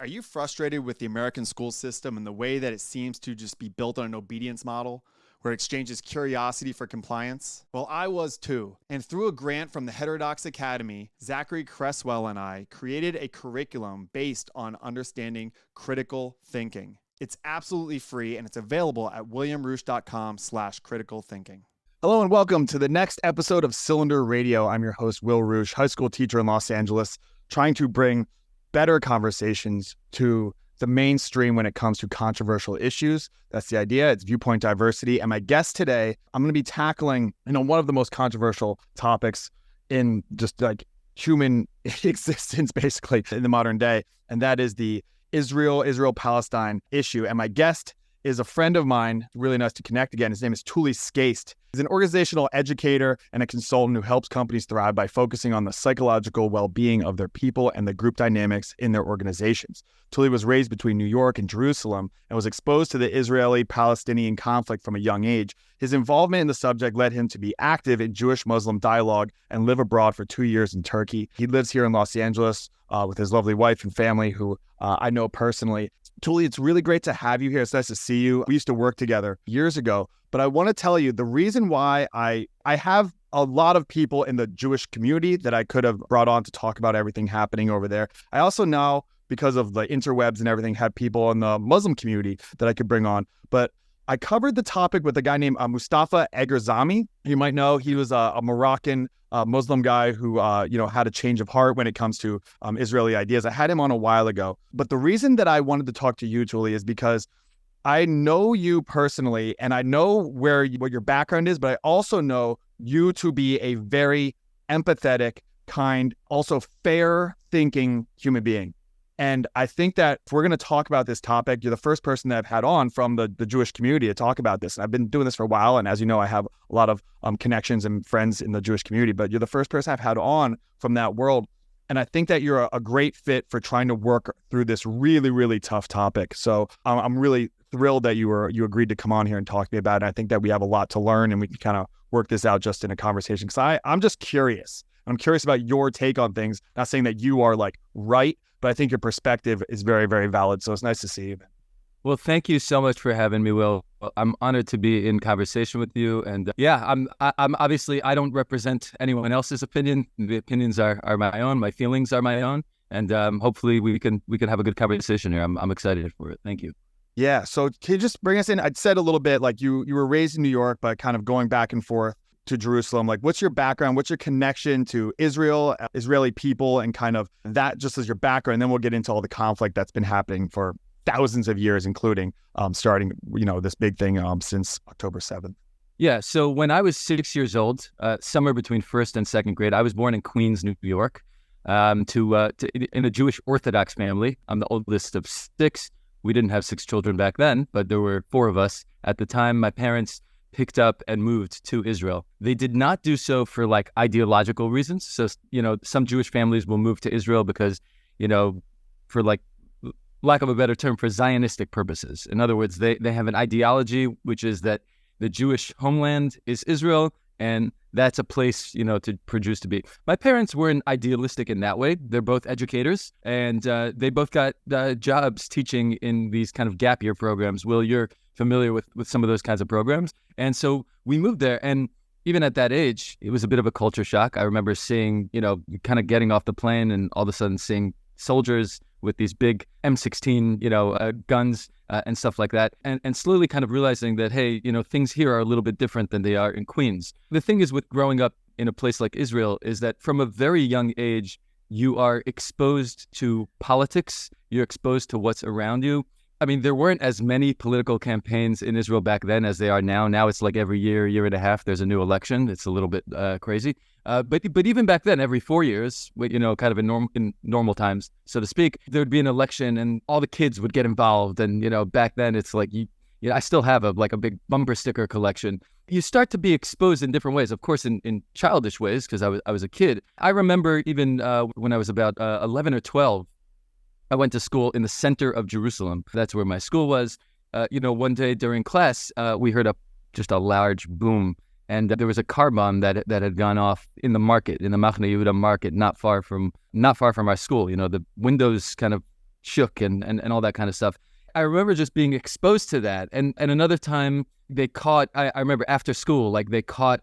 Are you frustrated with the American school system and the way that it seems to just be built on an obedience model where it exchanges curiosity for compliance? Well, I was too. And through a grant from the Heterodox Academy, Zachary Cresswell and I created a curriculum based on understanding critical thinking. It's absolutely free and it's available at williamroosh.com/critical thinking. Hello and welcome to the next episode of Cylinder Radio. I'm your host, Will Roosh, high school teacher in Los Angeles, trying to bring better conversations to the mainstream when it comes to controversial issues. That's the idea. It's viewpoint diversity. And my guest today, I'm going to be tackling, one of the most controversial topics in just like human existence, basically, in the modern day. And that is the Israel-Palestine issue. And my guest is a friend of mine. Really nice to connect again. His name is Tuli Skaist. He's an organizational educator and a consultant who helps companies thrive by focusing on the psychological well-being of their people and the group dynamics in their organizations. Tuli was raised between New York and Jerusalem and was exposed to the Israeli-Palestinian conflict from a young age. His involvement in the subject led him to be active in Jewish-Muslim dialogue and live abroad for 2 years in Turkey. He lives here in Los Angeles with his lovely wife and family, who I know personally. Tuli, it's really great to have you here. It's nice to see you. We used to work together years ago, but I want to tell you the reason why I have a lot of people in the Jewish community that I could have brought on to talk about everything happening over there. I also now, because of the interwebs and everything, had people in the Muslim community that I could bring on. But I covered the topic with a guy named Mustafa Egerzami. You might know he was a Moroccan Muslim guy who, had a change of heart when it comes to Israeli ideas. I had him on a while ago. But the reason that I wanted to talk to you, Tuli, is because I know you personally and I know what your background is, but I also know you to be a very empathetic, kind, also fair-thinking human being. And I think that if we're going to talk about this topic, you're the first person that I've had on from the Jewish community to talk about this. And I've been doing this for a while. And as you know, I have a lot of connections and friends in the Jewish community, but you're the first person I've had on from that world. And I think that you're a great fit for trying to work through this really, really tough topic. So I'm really thrilled that you agreed to come on here and talk to me about it. I think that we have a lot to learn and we can kind of work this out just in a conversation. Because I'm just curious. I'm curious about your take on things. Not saying that you are like right, but I think your perspective is very, very valid. So it's nice to see you. Well, thank you so much for having me, Will. I'm honored to be in conversation with you. And I'm obviously, I don't represent anyone else's opinion. The opinions are my own. My feelings are my own. And hopefully we can have a good conversation here. I'm excited for it. Thank you. Yeah. So can you just bring us in? I'd said a little bit like you were raised in New York, but kind of going back and forth to Jerusalem. Like, what's your background? What's your connection to Israel, Israeli people, and kind of that just as your background? And then we'll get into all the conflict that's been happening for thousands of years, including starting, this big thing since October 7th. Yeah. So when I was 6 years old, somewhere between first and second grade, I was born in Queens, New York, in a Jewish Orthodox family. I'm the oldest of six. We didn't have six children back then, but there were four of us at the time. My parents picked up and moved to Israel. They did not do so for like ideological reasons. So, some Jewish families will move to Israel because, for like lack of a better term, for Zionistic purposes. In other words, they have an ideology, which is that the Jewish homeland is Israel, and that's a place, to produce to be. My parents weren't idealistic in that way. They're both educators, and they both got jobs teaching in these kind of gap year programs. Will, you're familiar with some of those kinds of programs. And so we moved there. And even at that age, it was a bit of a culture shock. I remember seeing, kind of getting off the plane and all of a sudden seeing soldiers with these big M16, guns and stuff like that. And slowly kind of realizing that, hey, things here are a little bit different than they are in Queens. The thing is with growing up in a place like Israel is that from a very young age, you are exposed to politics. You're exposed to what's around you. I mean, there weren't as many political campaigns in Israel back then as they are now. Now it's like every year and a half, there's a new election. It's a little bit crazy. But even back then, every 4 years, kind of in normal times, so to speak, there would be an election and all the kids would get involved. And, back then it's like, I still have a big bumper sticker collection. You start to be exposed in different ways, of course, in childish ways, because I was a kid. I remember even when I was about 11 or 12, I went to school in the center of Jerusalem. That's where my school was. One day during class, we heard just a large boom. And there was a car bomb that had gone off in the market, in the Machne Yehuda market, not far from our school. The windows kind of shook and all that kind of stuff. I remember just being exposed to that. And another time they caught, I remember after school, like they caught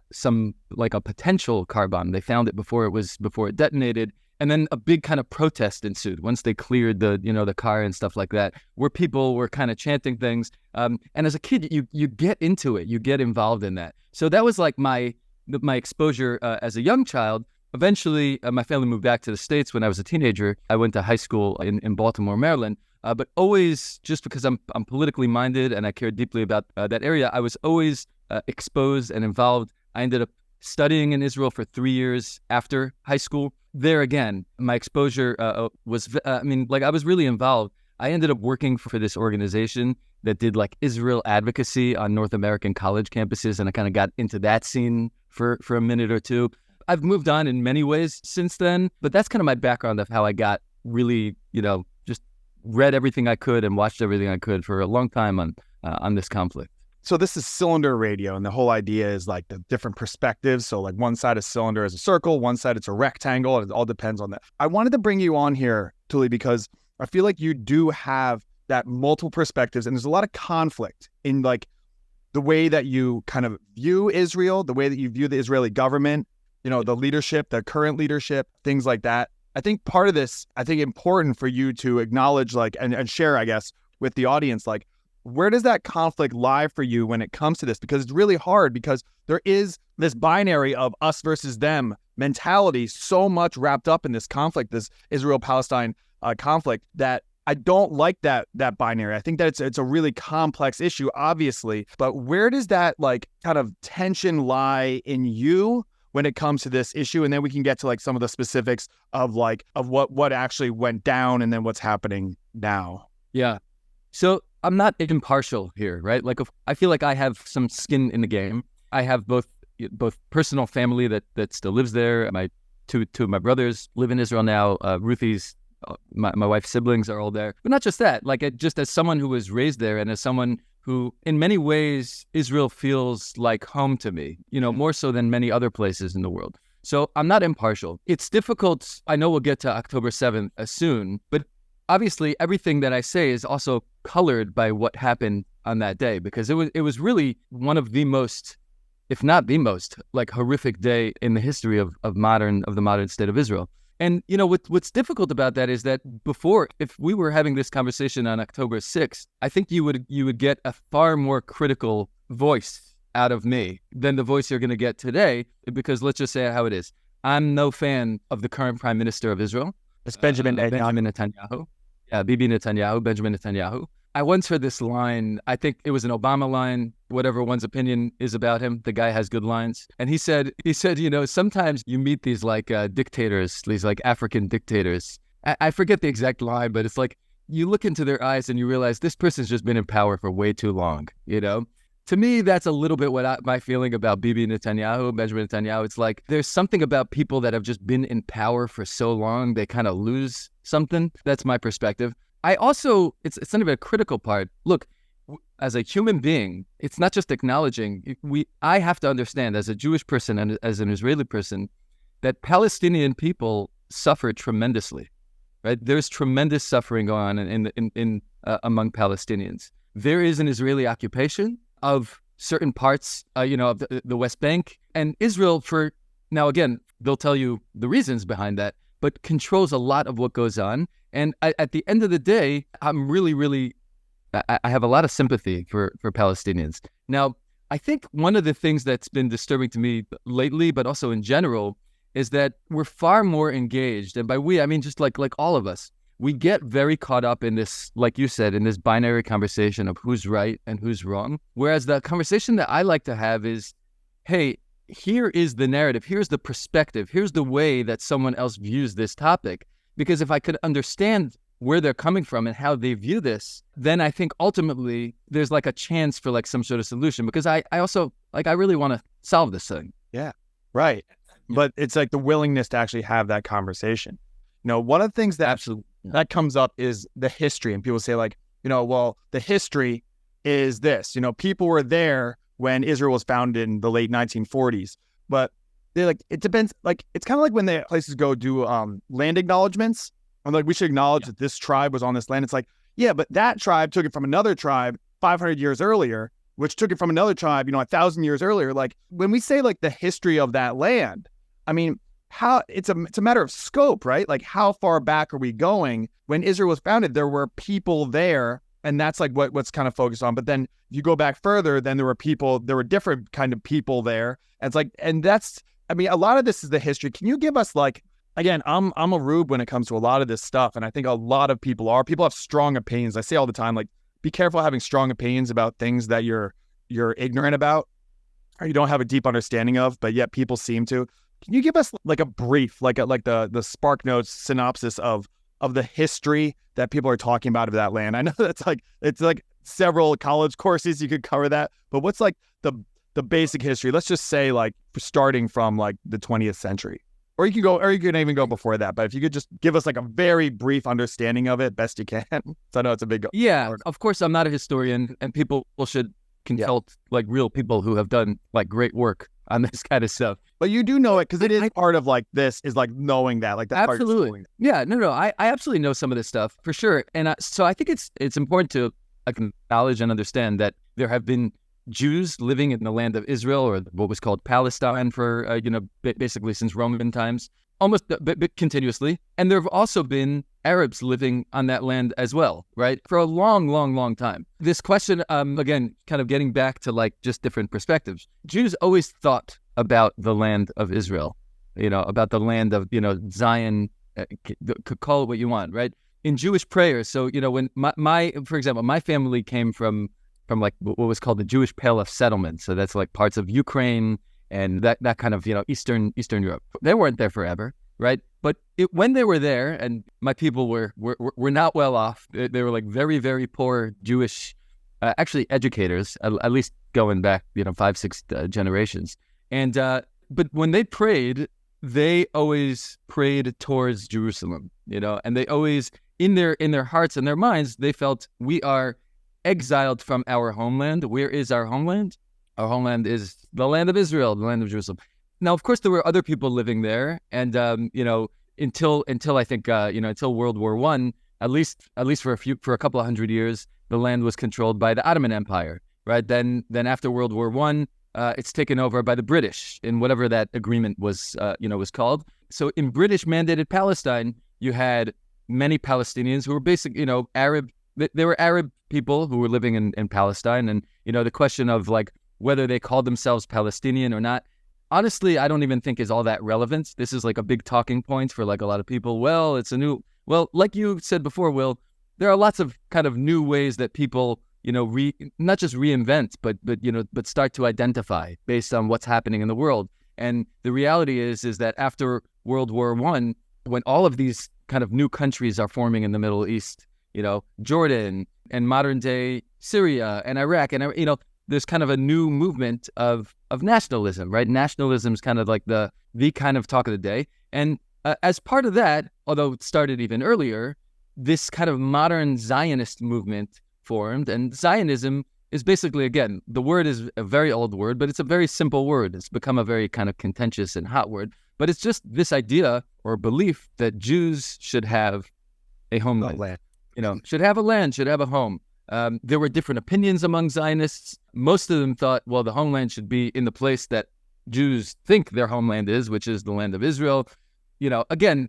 like a potential car bomb. They found it before it detonated. And then a big kind of protest ensued once they cleared the car and stuff like that, where people were kind of chanting things. And as a kid, you get into it, you get involved in that. So that was like my exposure as a young child. Eventually, my family moved back to the States when I was a teenager. I went to high school in Baltimore, Maryland. But always, just because I'm politically minded and I care deeply about that area, I was always exposed and involved. I ended up studying in Israel for 3 years after high school. There again, my exposure was, I was really involved. I ended up working for this organization that did like Israel advocacy on North American college campuses, and I kind of got into that scene for a minute or two. I've moved on in many ways since then, but that's kind of my background of how I got really, just read everything I could and watched everything I could for a long time on this conflict. So this is cylinder radio, and the whole idea is like the different perspectives. So like one side of cylinder is a circle, one side it's a rectangle, and it all depends on that. I wanted to bring you on here, Tuli, because I feel like you do have that multiple perspectives, and there's a lot of conflict in like the way that you kind of view Israel, the way that you view the Israeli government, the leadership, the current leadership, things like that. I think part of this, important for you to acknowledge like and share, I guess, with the audience, like, where does that conflict lie for you when it comes to this? Because it's really hard, because there is this binary of us versus them mentality so much wrapped up in this conflict, this Israel-Palestine conflict, that I don't like that binary. I think that it's a really complex issue, obviously. But where does that like kind of tension lie in you when it comes to this issue? And then we can get to like some of the specifics of what actually went down and then what's happening now. Yeah. So I'm not impartial here, right? Like, I feel like I have some skin in the game. I have both personal family that still lives there. My two of my brothers live in Israel now. Ruthie's, my wife's siblings are all there. But not just that, like just as someone who was raised there and as someone who in many ways Israel feels like home to me, more so than many other places in the world. So I'm not impartial. It's difficult. I know we'll get to October 7th soon, but obviously, everything that I say is also colored by what happened on that day, because it was really one of the most, if not the most, like horrific day in the history of the modern state of Israel. And what's difficult about that is that before, if we were having this conversation on October 6th, I think you would get a far more critical voice out of me than the voice you're going to get today, because let's just say how it is. I'm no fan of the current prime minister of Israel. It's Benjamin Netanyahu. Yeah, Bibi Netanyahu, Benjamin Netanyahu. I once heard this line, I think it was an Obama line, whatever one's opinion is about him, the guy has good lines. And he said, sometimes you meet these like dictators, these like African dictators. I forget the exact line, but it's like, you look into their eyes and you realize this person's just been in power for way too long, To me, that's a little bit my feeling about Bibi Netanyahu, Benjamin Netanyahu. It's like there's something about people that have just been in power for so long, they kind of lose something. That's my perspective. I also, it's not even a critical part. Look, as a human being, it's not just acknowledging. I have to understand as a Jewish person and as an Israeli person that Palestinian people suffer tremendously, right? There's tremendous suffering going on in among Palestinians. There is an Israeli occupation of certain parts, of the West Bank, and Israel now again, they'll tell you the reasons behind that, but controls a lot of what goes on. And at the end of the day, I'm really, really, I have a lot of sympathy for Palestinians. Now, I think one of the things that's been disturbing to me lately, but also in general, is that we're far more engaged. And by we, I mean just like all of us. We get very caught up in this, like you said, in this binary conversation of who's right and who's wrong. Whereas the conversation that I like to have is, hey, here is the narrative, here's the perspective, here's the way that someone else views this topic. Because if I could understand where they're coming from and how they view this, then I think ultimately there's like a chance for like some sort of solution. Because I also, I really want to solve this thing. Yeah, right. Yeah. But it's like the willingness to actually have that conversation. One of the things that absolutely that comes up is the history. And people say like, well, the history is this, people were there when Israel was founded in the late 1940s, but they're like, it depends. Like, it's kind of like when the places go do land acknowledgements. And like, we should acknowledge that this tribe was on this land. It's like, yeah, but that tribe took it from another tribe 500 years earlier, which took it from another tribe, 1,000 years earlier. Like, when we say like the history of that land, I mean, how it's a matter of scope, right? Like, how far back are we going? When Israel was founded, there were people there, and that's like what's kind of focused on. But then if you go back further, then there were different kind of people there. And it's like, and that's, I mean, a lot of this is the history. Can you give us like, again, I'm a rube when it comes to a lot of this stuff, and I think a lot of people have strong opinions. I say all the time, like, be careful having strong opinions about things that you're ignorant about or you don't have a deep understanding of, but yet people seem to. Can you give us like a brief, like the Spark Notes synopsis of the history that people are talking about of that land? I know it's like several college courses you could cover that, but what's like the basic history? Let's just say like starting from like the 20th century, or you can even go before that. But if you could just give us like a very brief understanding of it, best you can. So I know it's a big. Yeah, of course I'm not a historian, and people should consult like real people who have done like great work on this kind of stuff. But you do know it because it is part of like this is like knowing that, like that's absolutely. Yeah, no, I absolutely know some of this stuff for sure. And so I think it's important to acknowledge and understand that there have been Jews living in the land of Israel, or what was called Palestine, for basically since Roman times, almost continuously. And there have also been Arabs living on that land as well, right? For a long, long, long time. This question, again, kind of getting back to like just different perspectives. Jews always thought about the land of Israel, about the land of, Zion, could call it what you want, right? In Jewish prayers. So, when for example, my family came from like what was called the Jewish Pale of Settlement. So that's like parts of Ukraine and that kind of, Eastern Europe. They weren't there forever, right? But when they were there, and my people were not well off. They were like very, very poor Jewish, actually educators, at least going back, 5-6 generations. And but when they prayed, they always prayed towards Jerusalem, and they always in their hearts and their minds, they felt, we are exiled from our homeland. Where is our homeland? Our homeland is the land of Israel, the land of Jerusalem. Now, of course, there were other people living there, and until I think until World War I, at least for a couple of hundred years, the land was controlled by the Ottoman Empire, right? Then after World War I, it's taken over by the British in whatever that agreement was called. So in British mandated Palestine, you had many Palestinians who were basically Arab. They were Arab people who were living in Palestine, and the question of like whether they called themselves Palestinian or not, honestly, I don't even think is all that relevant. This is like a big talking point for like a lot of people. Well, like you said before, Will, there are lots of kind of new ways that people, not just reinvent, but start to identify based on what's happening in the world. And the reality is that after World War I, when all of these kind of new countries are forming in the Middle East, Jordan and modern day Syria and Iraq, and there's kind of a new movement of nationalism, right? Nationalism is kind of like the kind of talk of the day. And as part of that, although it started even earlier, this kind of modern Zionist movement formed. And Zionism is basically, again, the word is a very old word, but it's a very simple word. It's become a very kind of contentious and hot word. But it's just this idea or belief that Jews should have a homeland. Should have a land, should have a home. There were different opinions among Zionists. Most of them thought, well, the homeland should be in the place that Jews think their homeland is, which is the land of Israel. Again,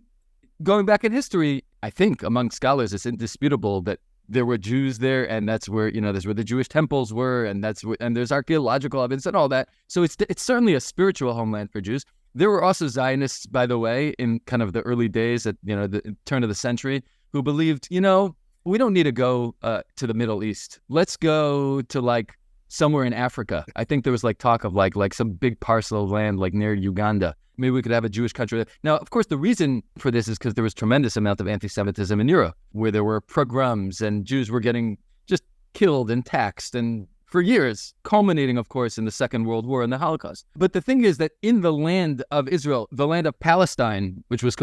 going back in history, I think among scholars, it's indisputable that there were Jews there, and that's where, that's where the Jewish temples were, and and there's archaeological evidence and all that. So it's certainly a spiritual homeland for Jews. There were also Zionists, by the way, in kind of the early days at, the turn of the century, who believed, we don't need to go to the Middle East. Let's go to like somewhere in Africa. I think there was like talk of like some big parcel of land like near Uganda. Maybe we could have a Jewish country there. Now, of course, the reason for this is because there was tremendous amount of anti-Semitism in Europe, where there were pogroms and Jews were getting just killed and taxed, and for years, culminating, of course, in the Second World War and the Holocaust. But the thing is that in the land of Israel, the land of Palestine, which is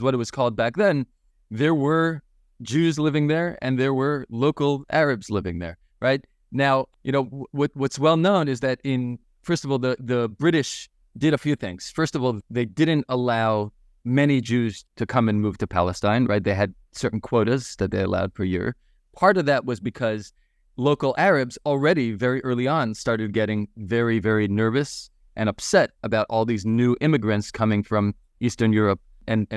what it was called back then, there were Jews living there, and there were local Arabs living there, right? Now, what's well known is that first of all, the British did a few things. First of all, they didn't allow many Jews to come and move to Palestine, right? They had certain quotas that they allowed per year. Part of that was because local Arabs already very early on started getting very, very nervous and upset about all these new immigrants coming from Eastern Europe and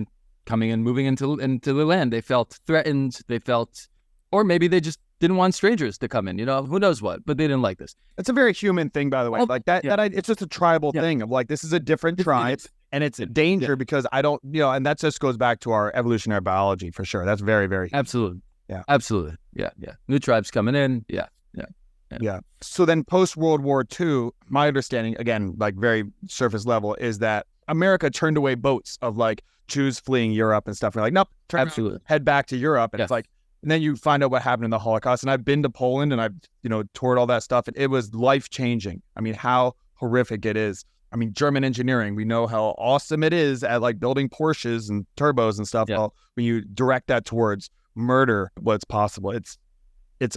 coming and moving into the land. They felt threatened. They felt, or maybe they just didn't want strangers to come in, who knows what, but they didn't like this. It's a very human thing, by the way. It's just a tribal thing of like, this is a different tribe and it's a danger because I don't, and that just goes back to our evolutionary biology for sure. That's very, very human. Absolutely. Yeah. Absolutely. Yeah. New tribes coming in. Yeah. So then post World War II, my understanding, again, like very surface level, is that America turned away boats of like Jews fleeing Europe and stuff. We're like, nope, absolutely, head back to Europe. And it's like, and then you find out what happened in the Holocaust. And I've been to Poland and I've, toured all that stuff. And it was life changing. I mean, how horrific it is. I mean, German engineering, we know how awesome it is at like building Porsches and turbos and stuff. Yeah. Well, when you direct that towards murder, what's possible, it's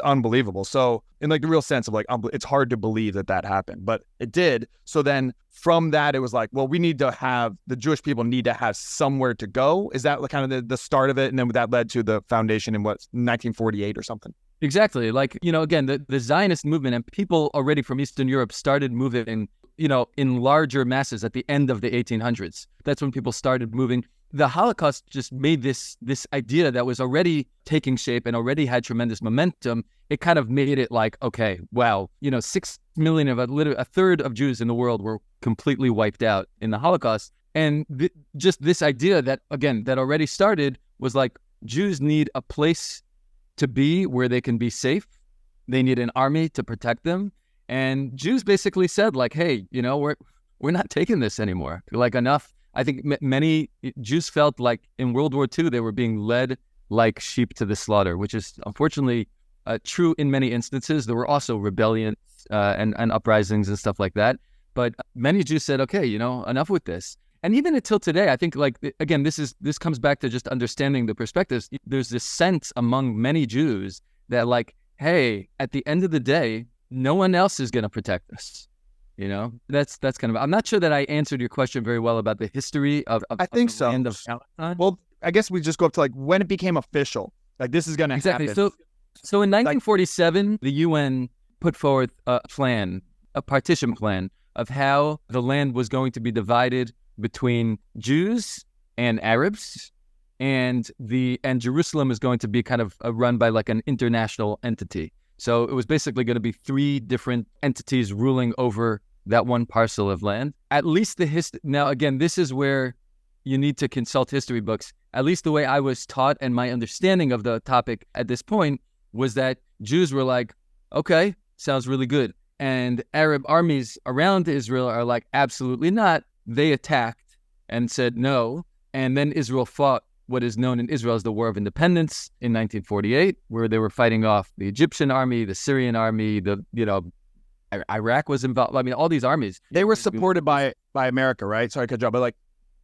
unbelievable. So in like the real sense of like, it's hard to believe that happened, but it did. So then from that, it was like, well, the Jewish people need to have somewhere to go. Is that kind of the start of it? And then that led to the foundation in 1948 or something? Exactly. Like, again, the Zionist movement and people already from Eastern Europe started moving, in larger masses at the end of the 1800s. That's when people started moving. The Holocaust just made this idea that was already taking shape and already had tremendous momentum. It kind of made it like, okay, wow, 6 million a third of Jews in the world were completely wiped out in the Holocaust. And just this idea that, again, that already started was like, Jews need a place to be where they can be safe. They need an army to protect them. And Jews basically said like, hey, we're not taking this anymore. Like, enough. I think many Jews felt like in World War II, they were being led like sheep to the slaughter, which is unfortunately true in many instances. There were also rebellions and uprisings and stuff like that. But many Jews said, okay, enough with this. And even until today, I think, like, again, this comes back to just understanding the perspectives. There's this sense among many Jews that, like, hey, at the end of the day, no one else is going to protect us. That's kind of, I'm not sure that I answered your question very well about the history of I think so. Land of Palestine. Well, I guess we just go up to like when it became official. Like, this is going to happen. So in 1947, the UN put forth a partition plan of how the land was going to be divided between Jews and Arabs, and Jerusalem is going to be kind of run by like an international entity. So it was basically going to be 3 different entities ruling over that one parcel of land. At least now, again, this is where you need to consult history books. At least the way I was taught and my understanding of the topic at this point was that Jews were like, okay, sounds really good. And Arab armies around Israel are like, absolutely not. They attacked and said no. And then Israel fought what is known in Israel as the War of Independence in 1948, where they were fighting off the Egyptian army, the Syrian army, Iraq was involved. I mean, all these armies. They were supported by America, right? Sorry to cut you off, but like,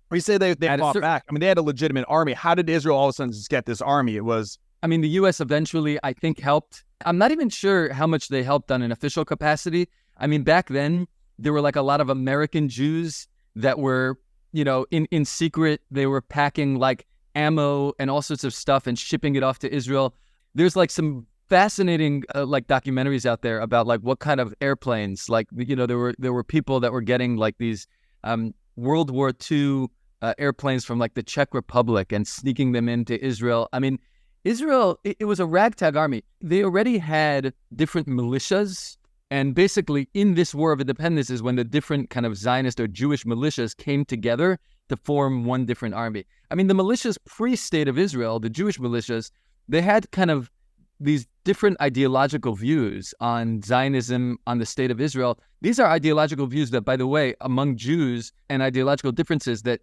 when you say they fought back, I mean, they had a legitimate army. How did Israel all of a sudden just get this army? The U.S. eventually, I think, helped. I'm not even sure how much they helped on an official capacity. I mean, back then, there were like a lot of American Jews that were, in secret, they were packing like ammo and all sorts of stuff and shipping it off to Israel. There's like some fascinating like documentaries out there about like what kind of airplanes, like, there were people that were getting like these World War II airplanes from like the Czech Republic and sneaking them into Israel. I mean, Israel, it was a ragtag army. They already had different militias. And basically in this War of Independence is when the different kind of Zionist or Jewish militias came together to form one different army. I mean, the militias pre-State of Israel, the Jewish militias, they had kind of these different ideological views on Zionism, on the State of Israel. These are ideological views that, by the way, among Jews and ideological differences that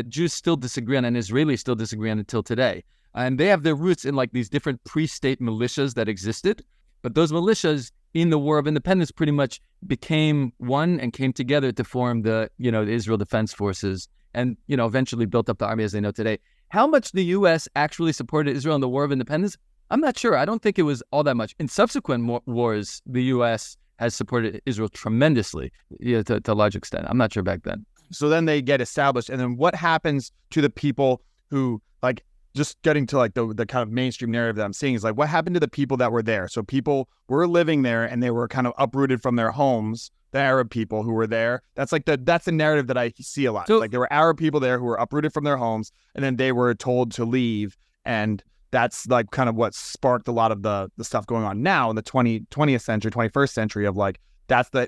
Jews still disagree on and Israelis still disagree on until today. And they have their roots in like these different pre-state militias that existed. But those militias in the War of Independence pretty much became one and came together to form the Israel Defense Forces and, eventually built up the army as they know today. How much the U.S. actually supported Israel in the War of Independence, I'm not sure. I don't think it was all that much. In subsequent wars, the U.S. has supported Israel tremendously, to a large extent. I'm not sure back then. So then they get established. And then what happens to the people who, like, just getting to like the kind of mainstream narrative that I'm seeing is like, what happened to the people that were there? So people were living there and they were kind of uprooted from their homes, the Arab people who were there. That's the narrative that I see a lot. So, like, there were Arab people there who were uprooted from their homes and then they were told to leave. And that's like kind of what sparked a lot of the stuff going on now in the 20th century, 21st century of like,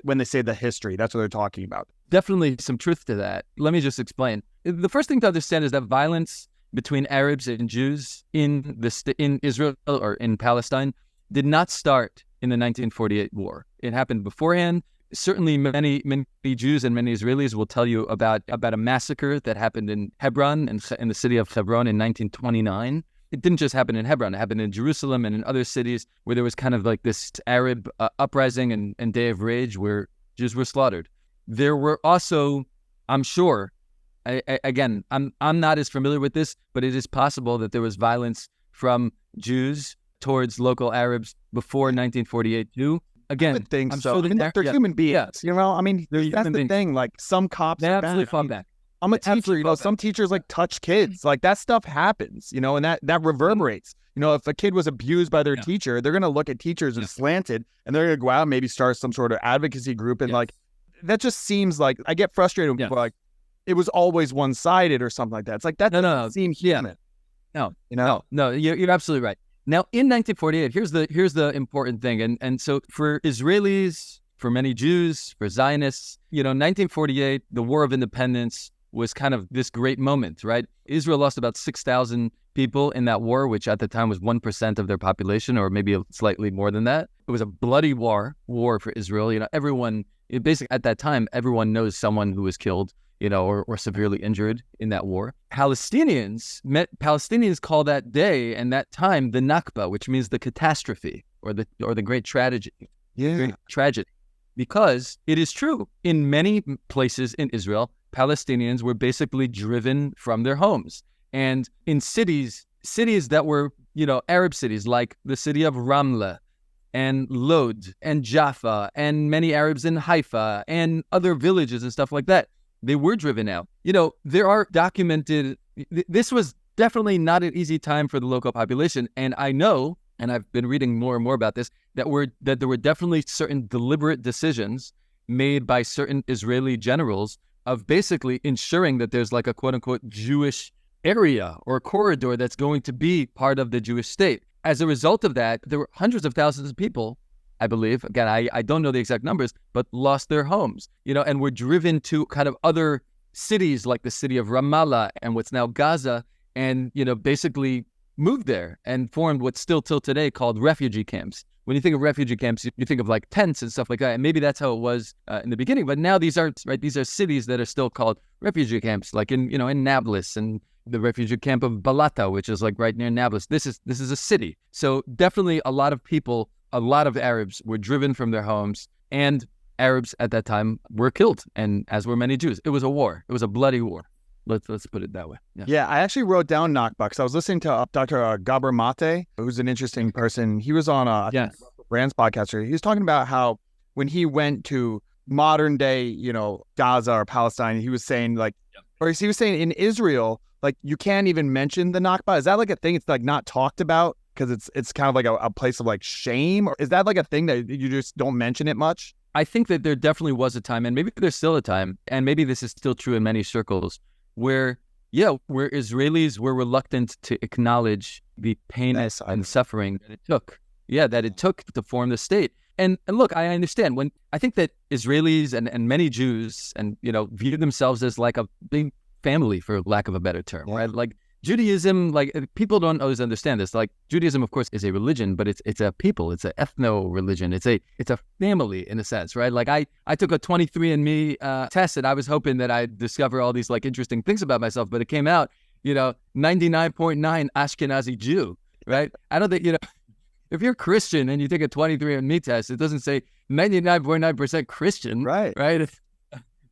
when they say the history, that's what they're talking about. Definitely some truth to that. Let me just explain. The first thing to understand is that violence between Arabs and Jews in Israel or in Palestine did not start in the 1948 war. It happened beforehand. Certainly many Jews and many Israelis will tell you about a massacre that happened in Hebron, in the city of Hebron in 1929. It didn't just happen in Hebron. It happened in Jerusalem and in other cities where there was kind of like this Arab uprising and day of rage where Jews were slaughtered. There were also, I'm sure, again, I'm not as familiar with this, but it is possible that there was violence from Jews towards local Arabs before 1948 too. Again, I would think I'm so. sure I mean, they're human beings. Yeah. You know, I mean, that's the thing. Like, some cops They are absolutely bad. fought back. I'm a teacher, you know, some teachers like touch kids. Like, that stuff happens, you know, and that reverberates. You know, if a kid was abused by their teacher, they're going to look at teachers as slanted and they're going to go out and maybe start some sort of advocacy group. And like, that just seems like, I get frustrated when people are like, it was always one-sided or something like that. It's like, that doesn't seem human. No, you know? No, you're absolutely right. Now, in 1948, here's the important thing. And so for Israelis, for many Jews, for Zionists, you know, 1948, the War of Independence was kind of this great moment, right? Israel lost about 6,000 people in that war, which at the time was 1% of their population, or maybe slightly more than that. It was a bloody war for Israel. You know, basically at that time, everyone knows someone who was killed, you know, or severely injured in that war. Palestinians call that day and that time the Nakba, which means the catastrophe or the great tragedy. Yeah. Great tragedy. Because it is true, in many places in Israel, Palestinians were basically driven from their homes. And in cities that were, you know, Arab cities, like the city of Ramla and Lod and Jaffa and many Arabs in Haifa and other villages and stuff like that, they were driven out. You know, there are documented, this was definitely not an easy time for the local population. And I know, and I've been reading more and more about this, that there were definitely certain deliberate decisions made by certain Israeli generals of basically ensuring that there's like a quote-unquote Jewish area or corridor that's going to be part of the Jewish state. As a result of that, there were hundreds of thousands of people, I believe, again, I don't know the exact numbers, but lost their homes, you know, and were driven to kind of other cities like the city of Ramallah and what's now Gaza, and, you know, basically moved there and formed what's still till today called refugee camps. When you think of refugee camps, you think of like tents and stuff like that. And maybe that's how it was in the beginning. But now these are cities that are still called refugee camps, like in Nablus and the refugee camp of Balata, which is like right near Nablus. This is a city. So definitely a lot of people, a lot of Arabs were driven from their homes, and Arabs at that time were killed. And as were many Jews. It was a war. It was a bloody war. Let's put it that way. Yeah, I actually wrote down Nakba because I was listening to Dr. Gabor Mate, who's an interesting person. He was on Brand's podcast. He was talking about how when he went to modern day, you know, Gaza or Palestine, he was saying like, or he was saying in Israel, like, you can't even mention the Nakba. Is that like a thing? It's like not talked about because it's kind of like a place of like shame? Or is that like a thing that you just don't mention it much? I think that there definitely was a time, and maybe there's still a time, and maybe this is still true in many circles, where Israelis were reluctant to acknowledge the pain and suffering that it took to form the state. And look, I understand when I think that Israelis and many Jews and, you know, view themselves as like a big family, for lack of a better term, right? Like Judaism, like people don't always understand this. Like Judaism, of course, is a religion, but it's a people, it's an ethno-religion. It's a family in a sense, right? Like I took a 23andMe test, and I was hoping that I'd discover all these like interesting things about myself, but it came out, you know, 99.9 Ashkenazi Jew, right? I don't think, you know, if you're Christian and you take a 23andMe test, it doesn't say 99.9% Christian, right?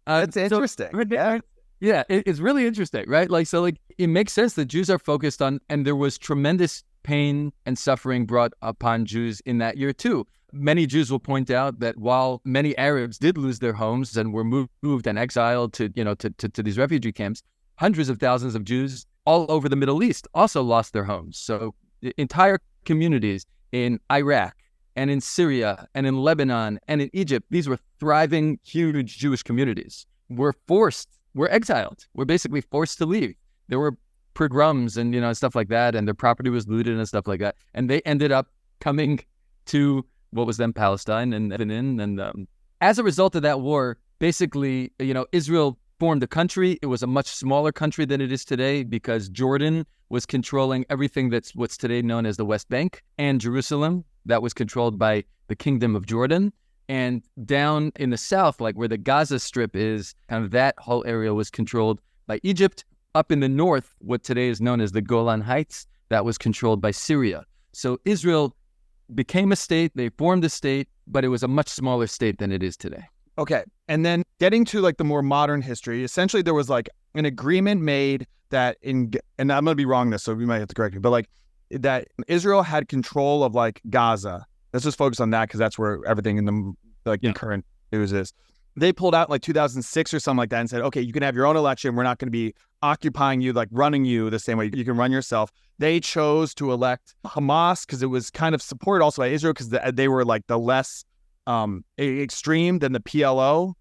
It's interesting. Yeah, it's really interesting, right? Like, so like it makes sense that Jews are focused on, and there was tremendous pain and suffering brought upon Jews in that year too. Many Jews will point out that while many Arabs did lose their homes and were moved and exiled to these refugee camps, hundreds of thousands of Jews all over the Middle East also lost their homes. So entire communities in Iraq and in Syria and in Lebanon and in Egypt, these were thriving, huge Jewish communities, were exiled, were basically forced to leave. There were pogroms and stuff like that, and their property was looted and stuff like that. And they ended up coming to what was then Palestine and as a result of that war, basically, Israel formed a country. It was a much smaller country than it is today because Jordan was controlling everything that's what's today known as the West Bank, and Jerusalem, that was controlled by the Kingdom of Jordan. And down in the south, like where the Gaza Strip is, kind of that whole area was controlled by Egypt. Up in the north, what today is known as the Golan Heights, that was controlled by Syria. So Israel became a state, they formed a state, but it was a much smaller state than it is today. Okay. And then getting to like the more modern history, essentially there was like an agreement made that and I'm going to be wrong this, so we might have to correct me, but like that Israel had control of like Gaza. Let's just focus on that because that's where everything in the current news is. They pulled out in like 2006 or something like that and said, okay, you can have your own election. We're not going to be occupying you, like running you the same way you can run yourself. They chose to elect Hamas because it was kind of supported also by Israel because they were like the less extreme than the PLO,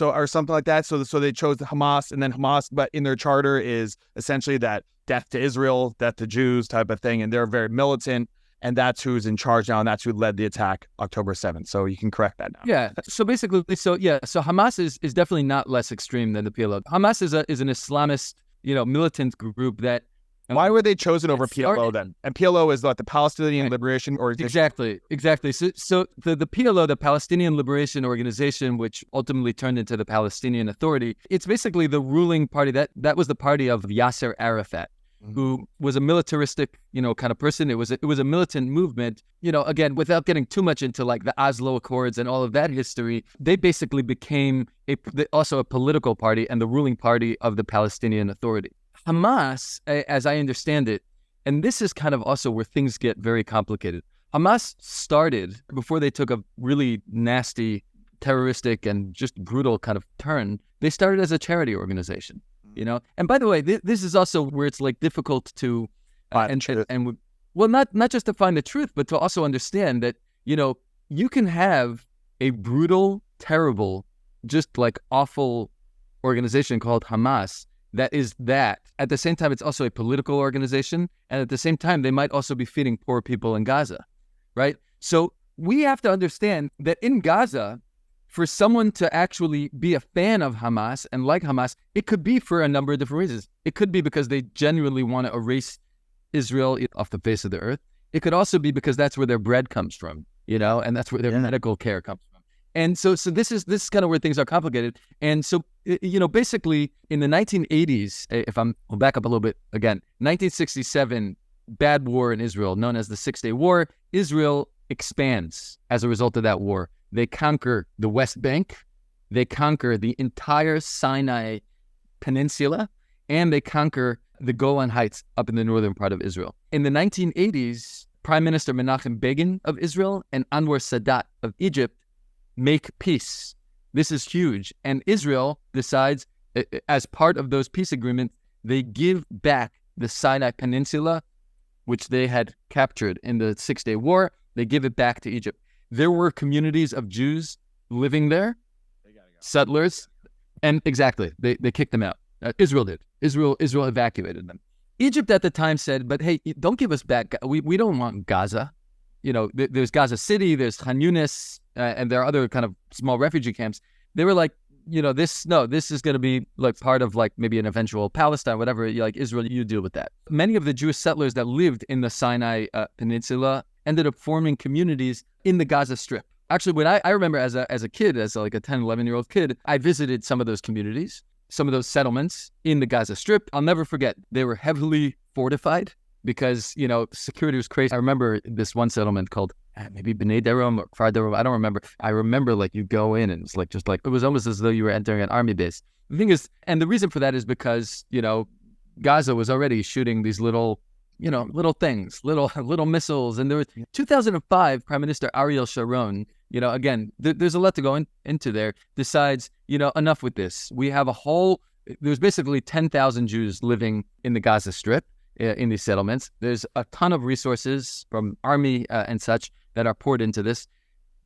or something like that. So they chose the Hamas, and then Hamas, but in their charter is essentially that death to Israel, death to Jews type of thing, and they're very militant. And that's who's in charge now, and that's who led the attack October 7th. So you can correct that now. Yeah. So basically, so Hamas is definitely not less extreme than the PLO. Hamas is an Islamist, militant group that. Why were they chosen over PLO then? And PLO is like the Palestinian Liberation Organization. Exactly. So the PLO, the Palestinian Liberation Organization, which ultimately turned into the Palestinian Authority, it's basically the ruling party. That was the party of Yasser Arafat, who was a militaristic, kind of person. It was a militant movement, again, without getting too much into like the Oslo Accords and all of that history. They basically became also a political party and the ruling party of the Palestinian Authority. Hamas, as I understand it, and this is kind of also where things get very complicated. Hamas started, before they took a really nasty, terroristic, and just brutal kind of turn, they started as a charity organization. And by the way, this is also where it's like difficult to not just to find the truth, but to also understand that you can have a brutal, terrible, just like awful organization called Hamas that is that. At the same time, it's also a political organization, and at the same time, they might also be feeding poor people in Gaza, right? So we have to understand that in Gaza, for someone to actually be a fan of Hamas and like Hamas, it could be for a number of different reasons. It could be because they genuinely want to erase Israel off the face of the earth. It could also be because that's where their bread comes from, and that's where their medical care comes from. And so this is kind of where things are complicated. And so, basically in the 1980s, I'll back up a little bit again, 1967, bad war in Israel, known as the 6-Day War. Israel expands as a result of that war. They conquer the West Bank, they conquer the entire Sinai Peninsula, and they conquer the Golan Heights up in the northern part of Israel. In the 1980s, Prime Minister Menachem Begin of Israel and Anwar Sadat of Egypt make peace. This is huge. And Israel decides, as part of those peace agreements, they give back the Sinai Peninsula, which they had captured in the 6-Day War. They give it back to Egypt. There were communities of Jews living there, settlers, and exactly, they kicked them out. Israel did. Israel evacuated them. Egypt at the time said, but hey, don't give us back. We don't want Gaza. There's Gaza City, there's Khan Yunis, and there are other kind of small refugee camps. They were like, this is going to be like part of like maybe an eventual Palestine, whatever, like Israel, you deal with that. Many of the Jewish settlers that lived in the Sinai Peninsula ended up forming communities in the Gaza Strip. Actually, when I remember as a kid, as like a 10, 11-year-old kid, I visited some of those communities, some of those settlements in the Gaza Strip. I'll never forget, they were heavily fortified because, security was crazy. I remember this one settlement called maybe B'nai Darom or Kfar Darom. I don't remember. I remember like you go in and it's like, just like, it was almost as though you were entering an army base. The thing is, and the reason for that is because, Gaza was already shooting these little little things, little missiles. And there was 2005 Prime Minister Ariel Sharon, again, there's a lot to go into there, decides, enough with this. We have there's basically 10,000 Jews living in the Gaza Strip, in these settlements. There's a ton of resources from army and such that are poured into this.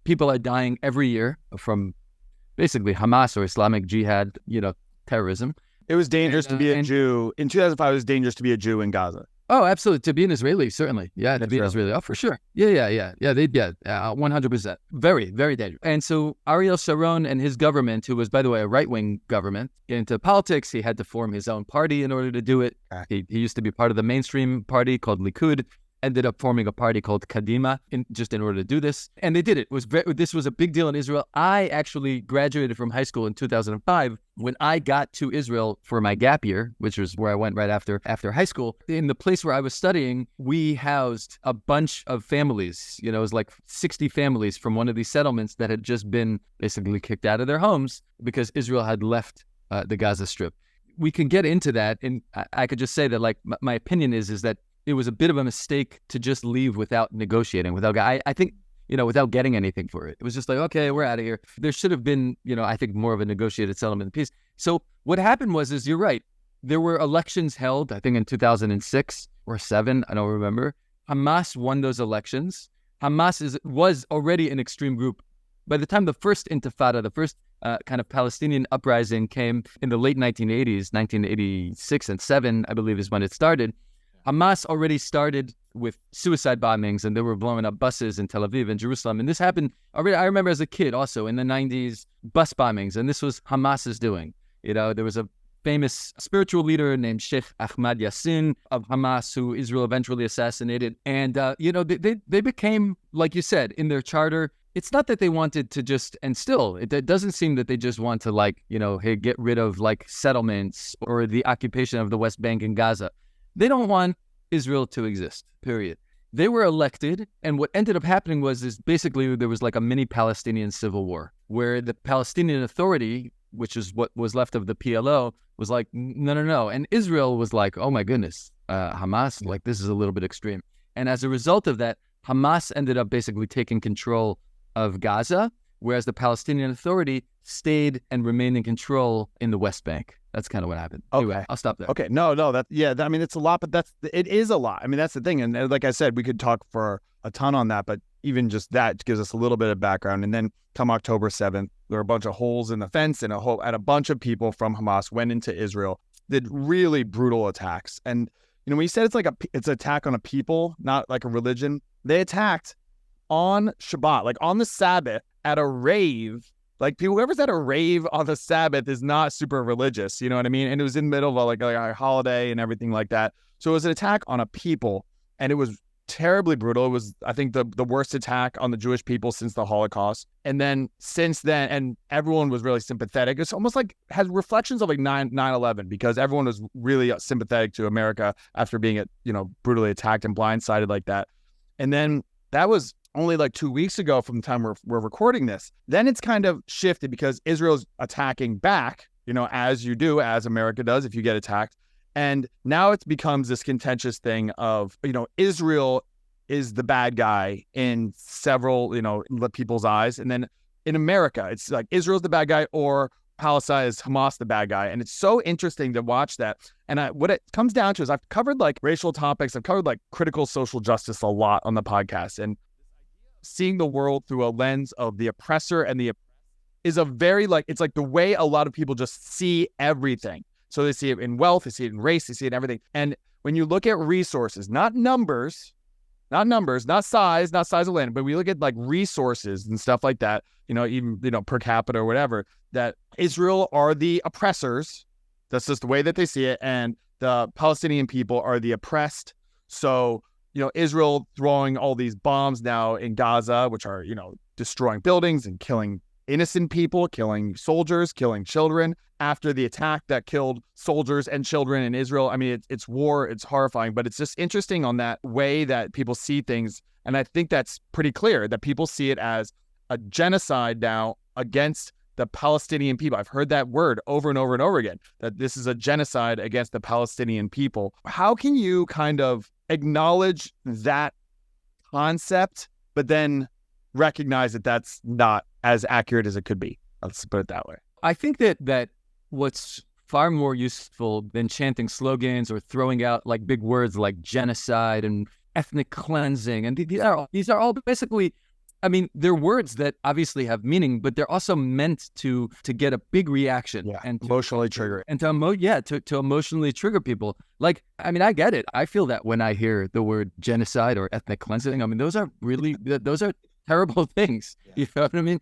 People are dying every year from basically Hamas or Islamic Jihad, terrorism. It was dangerous to be a Jew. In 2005, it was dangerous to be a Jew in Gaza. Oh, absolutely. To be an Israeli, certainly. Yeah, to be an Israeli. Oh, for sure. Yeah. 100%. Very, very dangerous. And so Ariel Sharon and his government, who was, by the way, a right-wing government, get into politics. He had to form his own party in order to do it. He used to be part of the mainstream party called Likud, ended up forming a party called Kadima in order to do this. And they did it. This was a big deal in Israel. I actually graduated from high school in 2005. When I got to Israel for my gap year, which was where I went right after high school, in the place where I was studying, we housed a bunch of families. It was like 60 families from one of these settlements that had just been basically kicked out of their homes because Israel had left the Gaza Strip. We can get into that. And I could just say that, like, my opinion is that it was a bit of a mistake to just leave without negotiating, I think, without getting anything for it. It was just like, okay, we're out of here. There should have been, I think, more of a negotiated settlement piece. So what happened is you're right. There were elections held, I think in 2006 or 2007, I don't remember. Hamas won those elections. Hamas was already an extreme group. By the time the first intifada, the first kind of Palestinian uprising came in the late 1980s, 1986 and 7, I believe is when it started. Hamas already started with suicide bombings, and they were blowing up buses in Tel Aviv and Jerusalem. And this happened already, I remember as a kid also in the 90s, bus bombings. And this was Hamas's doing. There was a famous spiritual leader named Sheikh Ahmad Yassin of Hamas, who Israel eventually assassinated. And, they became, like you said, in their charter, it's not that they wanted to just, and still, it doesn't seem that they just want to hey, get rid of settlements or the occupation of the West Bank and Gaza. They don't want Israel to exist, period. They were elected, and what ended up happening is basically there was like a mini Palestinian civil war, where the Palestinian Authority, which is what was left of the PLO, was like, no. And Israel was like, oh my goodness, Hamas, this is a little bit extreme. And as a result of that, Hamas ended up basically taking control of Gaza, whereas the Palestinian Authority stayed and remained in control in the West Bank. That's kind of what happened. Okay. Anyway, I'll stop there. Okay. No. It's a lot, but it is a lot. I mean, that's the thing. And like I said, we could talk for a ton on that, but even just that gives us a little bit of background. And then come October 7th, there were a bunch of holes in the fence and a bunch of people from Hamas went into Israel, did really brutal attacks. And, when you said it's an attack on a people, not like a religion, they attacked on Shabbat, on the Sabbath at a rave. Whoever's at a rave on the Sabbath is not super religious, you know what I mean? And it was in the middle of a holiday and everything like that. So it was an attack on a people, and it was terribly brutal. It was, I think, the worst attack on the Jewish people since the Holocaust. And then since then, and everyone was really sympathetic. It's almost has reflections of 9/11, because everyone was really sympathetic to America after being brutally attacked and blindsided like that. And then that was only 2 weeks ago from the time we're recording this. Then it's kind of shifted because Israel's attacking back, as you do, as America does if you get attacked. And now it becomes this contentious thing of, Israel is the bad guy in several, people's eyes. And then in America, it's like Israel's the bad guy or Palestine is Hamas the bad guy. And it's so interesting to watch that. And what it comes down to is I've covered racial topics. I've covered critical social justice a lot on the podcast. And seeing the world through a lens of the oppressor and the oppressed is a very it's the way a lot of people just see everything. So they see it in wealth, they see it in race, they see it in everything. And when you look at resources, not numbers, not size of land, but we look at resources and stuff like that, even, per capita or whatever, that Israel are the oppressors. That's just the way that they see it. And the Palestinian people are the oppressed. So, Israel throwing all these bombs now in Gaza, which are, destroying buildings and killing innocent people, killing soldiers, killing children after the attack that killed soldiers and children in Israel. I mean, it's war, it's horrifying, but it's just interesting on that way that people see things. And I think that's pretty clear that people see it as a genocide now against the Palestinian people. I've heard that word over and over and over again, that this is a genocide against the Palestinian people. How can you kind of acknowledge that concept, but then recognize that that's not as accurate as it could be. Let's put it that way. I think that what's far more useful than chanting slogans or throwing out like big words like genocide and ethnic cleansing, and these are all basically, I mean, they're words that obviously have meaning, but they're also meant to get a big reaction and emotionally trigger and to emotionally trigger people. Like, I mean, I get it. I feel that when I hear the word genocide or ethnic cleansing. I mean, those are terrible things. Yeah. You know what I mean?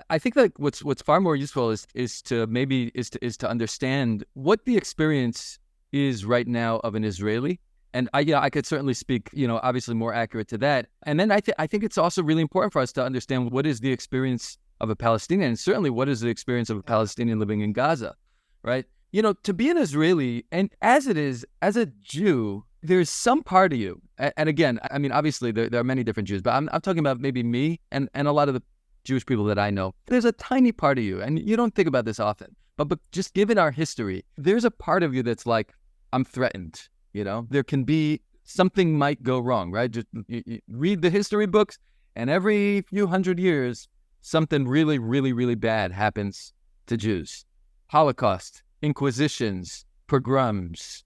I think that what's far more useful is to understand what the experience is right now of an Israeli. And I could certainly speak, obviously more accurate to that. And then I think it's also really important for us to understand what is the experience of a Palestinian, and certainly what is the experience of a Palestinian living in Gaza, right? To be an Israeli, and as a Jew, there's some part of you, and again, I mean, obviously there are many different Jews, but I'm talking about maybe me and a lot of the Jewish people that I know. There's a tiny part of you, and you don't think about this often, but just given our history, there's a part of you that's like, I'm threatened. There can be something might go wrong, right? Just you read the history books, and every few hundred years, something really, really, really bad happens to Jews. Holocaust, Inquisitions, pogroms,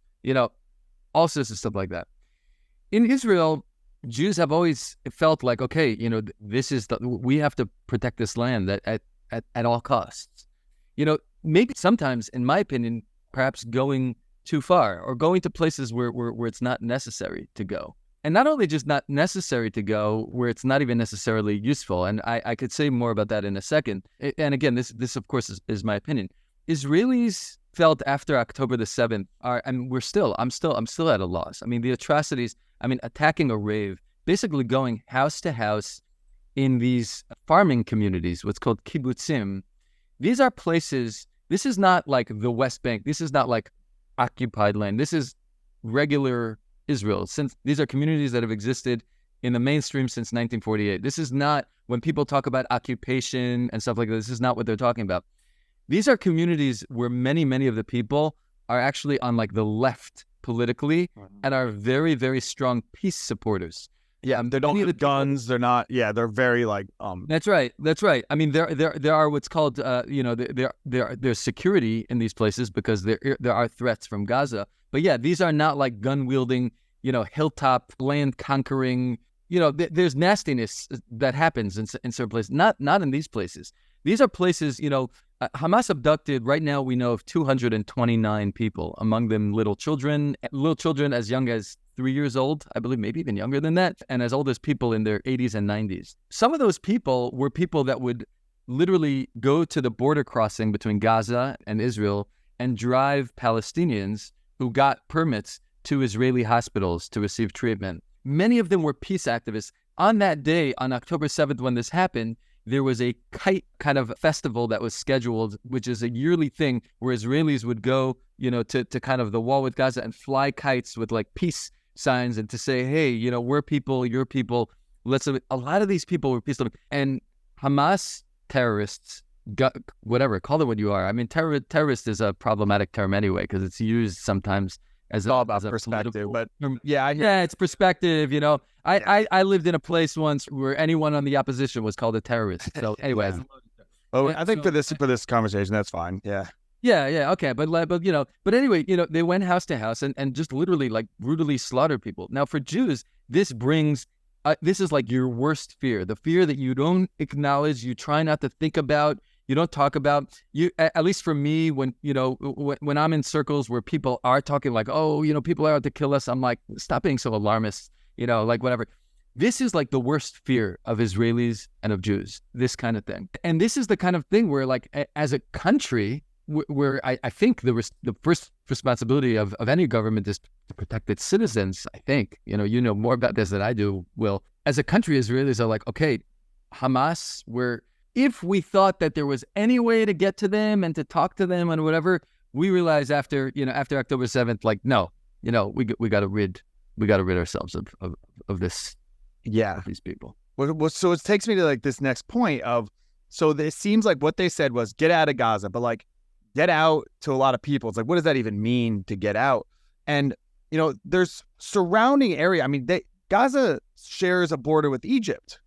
all sorts of stuff like that. In Israel, Jews have always felt like, okay, we have to protect this land at all costs. Maybe sometimes, in my opinion, perhaps going too far or going to places where it's not necessary to go. And not only just not necessary to go, where it's not even necessarily useful. And I could say more about that in a second. And again, this of course is my opinion. Israelis felt after October the 7th I'm still at a loss. I mean, the atrocities, attacking a rave, basically going house to house in these farming communities, what's called kibbutzim. These are places, this is not like the West Bank. This is not like occupied land. This is regular Israel. Since these are communities that have existed in the mainstream since 1948. This is not, when people talk about occupation and stuff like this is not what they're talking about. These are communities where many, many of the people are actually on like the left politically and are very, very strong peace supporters. Yeah, they don't have guns. They're not. Yeah, they're very like. That's right. I mean, there are what's called there's security in these places because there are threats from Gaza. But yeah, these are not like gun wielding, hilltop land conquering. There's nastiness that happens in certain places. Not in these places. These are places. Hamas abducted. Right now, we know of 229 people, among them little children as young as 3 years old, I believe, maybe even younger than that, and as old as people in their 80s and 90s. Some of those people were people that would literally go to the border crossing between Gaza and Israel and drive Palestinians who got permits to Israeli hospitals to receive treatment. Many of them were peace activists. On that day, on October 7th, when this happened, there was a kite kind of festival that was scheduled, which is a yearly thing where Israelis would go, to kind of the wall with Gaza and fly kites with like peace signs and to say, hey, we're people, you're people. A lot of these people were peaceful. And Hamas terrorists, whatever, call it what you are. I mean, terrorist is a problematic term anyway because it's used sometimes as all about perspective. But it's perspective. I lived in a place once where anyone on the opposition was called a terrorist. So anyway. Well, I think for this conversation, that's fine. Yeah. Yeah, okay, but anyway, they went house to house and just literally like brutally slaughtered people. Now, for Jews, this brings, this is like your worst fear, the fear that you don't acknowledge, you try not to think about, you don't talk about. You, at least for me, when I'm in circles where people are talking like, oh, people are out to kill us, I'm like, stop being so alarmist, like whatever. This is like the worst fear of Israelis and of Jews, this kind of thing. And this is the kind of thing where like as a country, where I think the first responsibility of any government is to protect its citizens, I think. You know more about this than I do, Will. As a country, Israelis are like, okay, Hamas, where if we thought that there was any way to get to them and to talk to them and whatever, we realized after October 7th, like, no, we got to rid ourselves of this. Yeah. Of these people. Well, so it takes me to like this next point of, so it seems like what they said was get out of Gaza, but like, get out to a lot of people. It's like, what does that even mean to get out? And, there's surrounding area. I mean, Gaza shares a border with Egypt.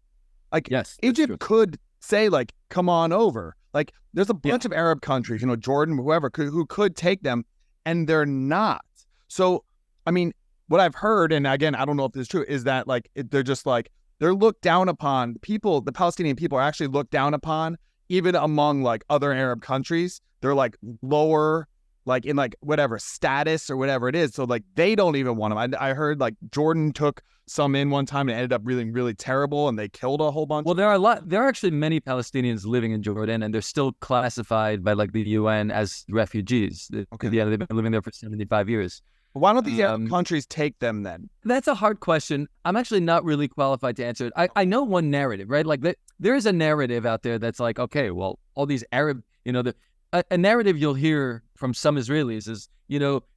Like, Yes, Egypt could say, like, come on over. Like, there's a bunch of Arab countries, Jordan, whoever, who could take them, and they're not. So, I mean, what I've heard, and again, I don't know if this is true, is that, like, they're just, like, they're looked down upon. The Palestinian people are actually looked down upon, even among, like, other Arab countries. They're, like, lower, like, in, like, whatever status or whatever it is. So, like, they don't even want them. I heard, like, Jordan took some in one time and ended up really, really terrible, and they killed a whole bunch. Well, there are actually many Palestinians living in Jordan, and they're still classified by, like, the UN as refugees. Okay. Yeah, they've been living there for 75 years. Why don't these countries take them then? That's a hard question. I'm actually not really qualified to answer it. I know one narrative, right? Like, there is a narrative out there that's like, okay, well, all these Arab, a narrative you'll hear from some Israelis is,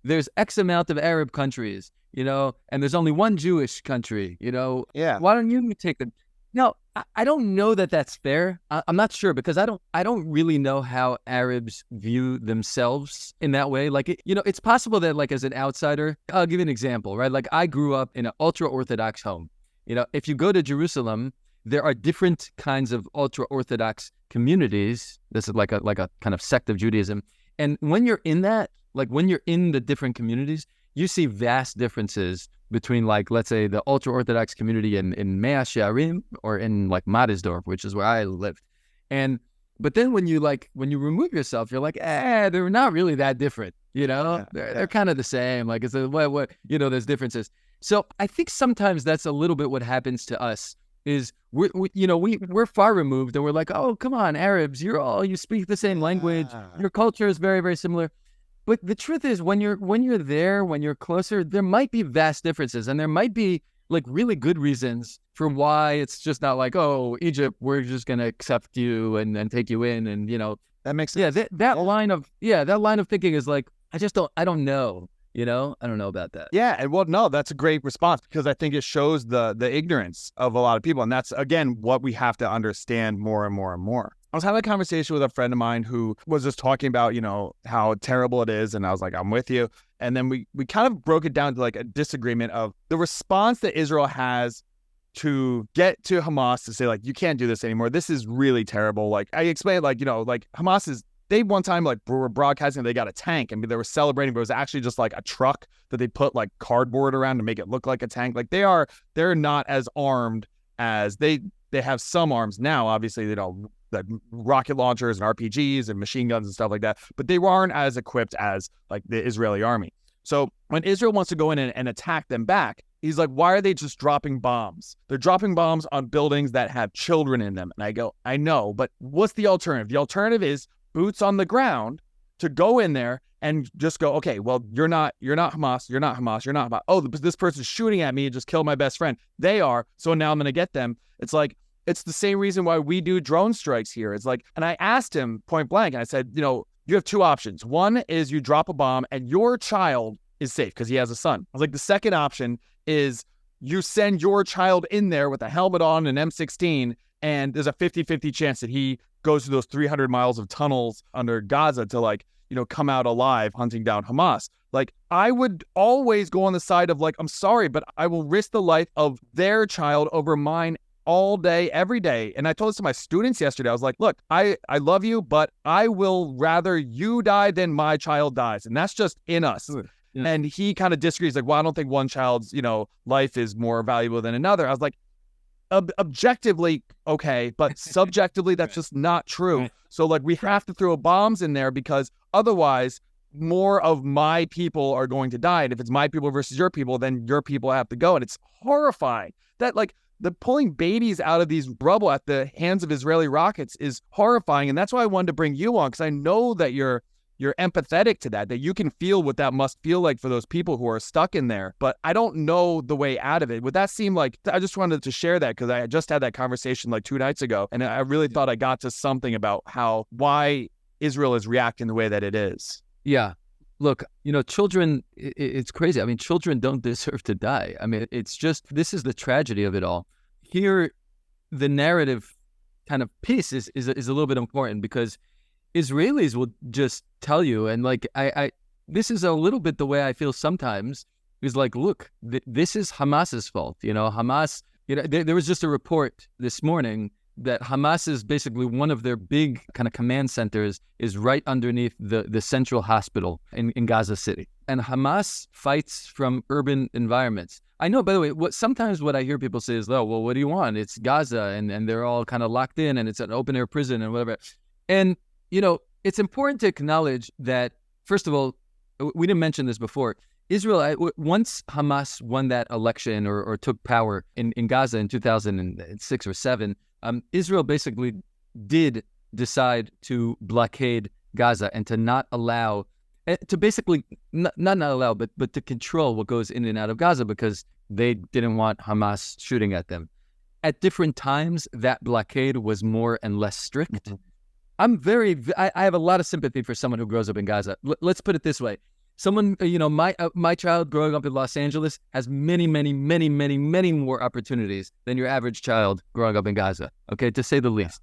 there's X amount of Arab countries, and there's only one Jewish country, Yeah. Why don't you take them? No, I don't know that that's fair. I'm not sure, because I don't really know how Arabs view themselves in that way. Like, it's possible that, like, as an outsider, I'll give you an example, right? Like, I grew up in an ultra-orthodox home. If you go to Jerusalem, there are different kinds of ultra-orthodox communities. This is like a kind of sect of Judaism. And when you're in that, like, when you're in the different communities, you see vast differences between, like, let's say the ultra-Orthodox community in Mea Shearim or in, like, Madisdorf, which is where I lived. But then when you remove yourself, you're like, they're not really that different, They're kind of the same. Like, it's there's differences. So I think sometimes that's a little bit what happens to us is we're far removed, and we're like, oh, come on, Arabs, you speak the same language. Your culture is very, very similar. But the truth is, when you're there, when you're closer, there might be vast differences, and there might be, like, really good reasons for why it's just not like, oh, Egypt, we're just gonna accept you and take you in, and that makes sense. Yeah, that line of thinking is like, I don't know, I don't know about that. Yeah, and well, no, that's a great response, because I think it shows the ignorance of a lot of people, and that's, again, what we have to understand more and more and more. I was having a conversation with a friend of mine who was just talking about, how terrible it is. And I was like, I'm with you. And then we kind of broke it down to, like, a disagreement of the response that Israel has to get to Hamas to say, like, you can't do this anymore. This is really terrible. Like, I explained, like, like, Hamas they one time, like, were broadcasting, they got a tank. I mean, they were celebrating, but it was actually just, like, a truck that they put, like, cardboard around to make it look like a tank. Like, they're not as armed as they have some arms now. Obviously, the rocket launchers and RPGs and machine guns and stuff like that, but they aren't as equipped as, like, the Israeli army. So when Israel wants to go in and attack them back, he's like, why are they just dropping bombs? They're dropping bombs on buildings that have children in them. And I go, I know, but what's the alternative? The alternative is boots on the ground to go in there and just go, okay, well, you're not Hamas, you're not Hamas, you're not Hamas. Oh, this person's shooting at me and just killed my best friend. They are, so now I'm going to get them. It's like, it's the same reason why we do drone strikes here. It's like, and I asked him point blank, and I said, you have two options. One is you drop a bomb and your child is safe because he has a son. I was like, the second option is you send your child in there with a helmet on, an M16, and there's a 50-50 chance that he goes through those 300 miles of tunnels under Gaza to, like, come out alive hunting down Hamas. Like, I would always go on the side of, like, I'm sorry, but I will risk the life of their child over mine all day, every day. And I told this to my students yesterday. I was like, look, I love you, but I will rather you die than my child dies. And that's just in us. Yeah. And he kind of disagrees, like, well, I don't think one child's, life is more valuable than another. I was like, objectively, okay, but subjectively, that's just not true. So, like, we have to throw bombs in there, because otherwise more of my people are going to die. And if it's my people versus your people, then your people have to go. And it's horrifying that, like, the pulling babies out of these rubble at the hands of Israeli rockets is horrifying. And that's why I wanted to bring you on, because I know that you're empathetic to that you can feel what that must feel like for those people who are stuck in there. But I don't know the way out of it. Would that seem like, I just wanted to share that, because I just had that conversation like 2 nights ago, and I really thought I got to something about why Israel is reacting the way that it is. Yeah. Look, children, it's crazy. I mean, children don't deserve to die. I mean, it's just, this is the tragedy of it all. Here, the narrative kind of piece is a little bit important, because Israelis will just tell you, and, like, I this is a little bit the way I feel sometimes, He was like, look, this is Hamas's fault. Hamas, there was just a report this morning that Hamas is basically one of their big kind of command centers is right underneath the central hospital in Gaza City. And Hamas fights from urban environments. I know, by the way, sometimes what I hear people say is, oh, well, what do you want? It's Gaza and they're all kind of locked in and it's an open air prison and whatever. And, it's important to acknowledge that, first of all, we didn't mention this before. Israel, once Hamas won that election or took power in Gaza in 2006 or 7, Israel basically did decide to blockade Gaza and to not allow, to basically not allow, but to control what goes in and out of Gaza because they didn't want Hamas shooting at them. At different times, that blockade was more and less strict. Mm-hmm. I have a lot of sympathy for someone who grows up in Gaza. Let's put it this way. Someone, my child growing up in Los Angeles has many, many, many, many, many more opportunities than your average child growing up in Gaza, okay, to say the least.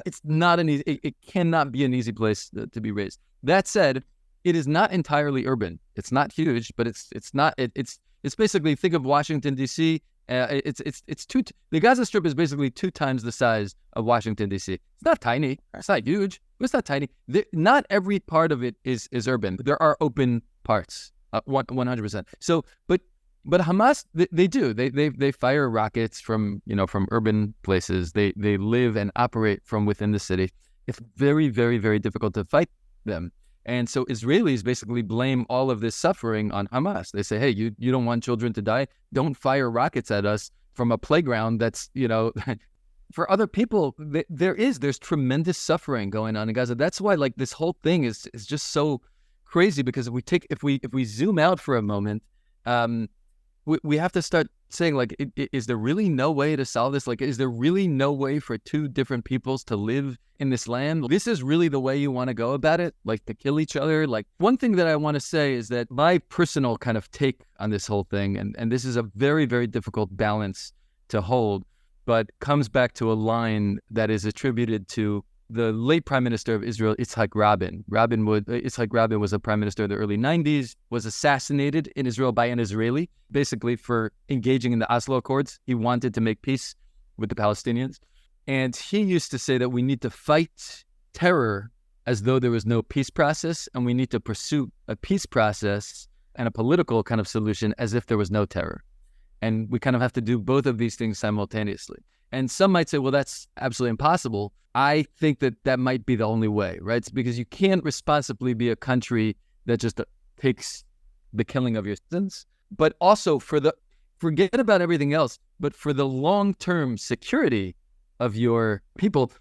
It's not it cannot be an easy place to be raised. That said, it is not entirely urban. It's not huge, but it's basically, think of Washington, D.C., the Gaza Strip is basically 2 times the size of Washington, D.C. It's not tiny. It's not huge. It's not tiny. Not every part of it is urban. There are open parts, 100%. So, but Hamas, they do. They fire rockets from urban places. They live and operate from within the city. It's very, very, very difficult to fight them. And so Israelis basically blame all of this suffering on Hamas. They say, hey, you don't want children to die? Don't fire rockets at us from a playground that's, for other people, there's tremendous suffering going on in Gaza. That's why this whole thing is just so crazy, because if we zoom out for a moment, we have to start saying, is there really no way to solve this? Is there really no way for 2 different peoples to live in this land? This is really the way you want to go about it? To kill each other? One thing that I want to say is that my personal kind of take on this whole thing, and this is a very, very difficult balance to hold, but comes back to a line that is attributed to the late Prime Minister of Israel, Yitzhak Rabin. Yitzhak Rabin was a Prime Minister in the early 90s, was assassinated in Israel by an Israeli, basically for engaging in the Oslo Accords. He wanted to make peace with the Palestinians. And he used to say that we need to fight terror as though there was no peace process, and we need to pursue a peace process and a political kind of solution as if there was no terror. And we kind of have to do both of these things simultaneously. And some might say, well, that's absolutely impossible. I think that might be the only way, right? It's because you can't responsibly be a country that just takes the killing of your citizens, but also forget about everything else, but for the long-term security of your people,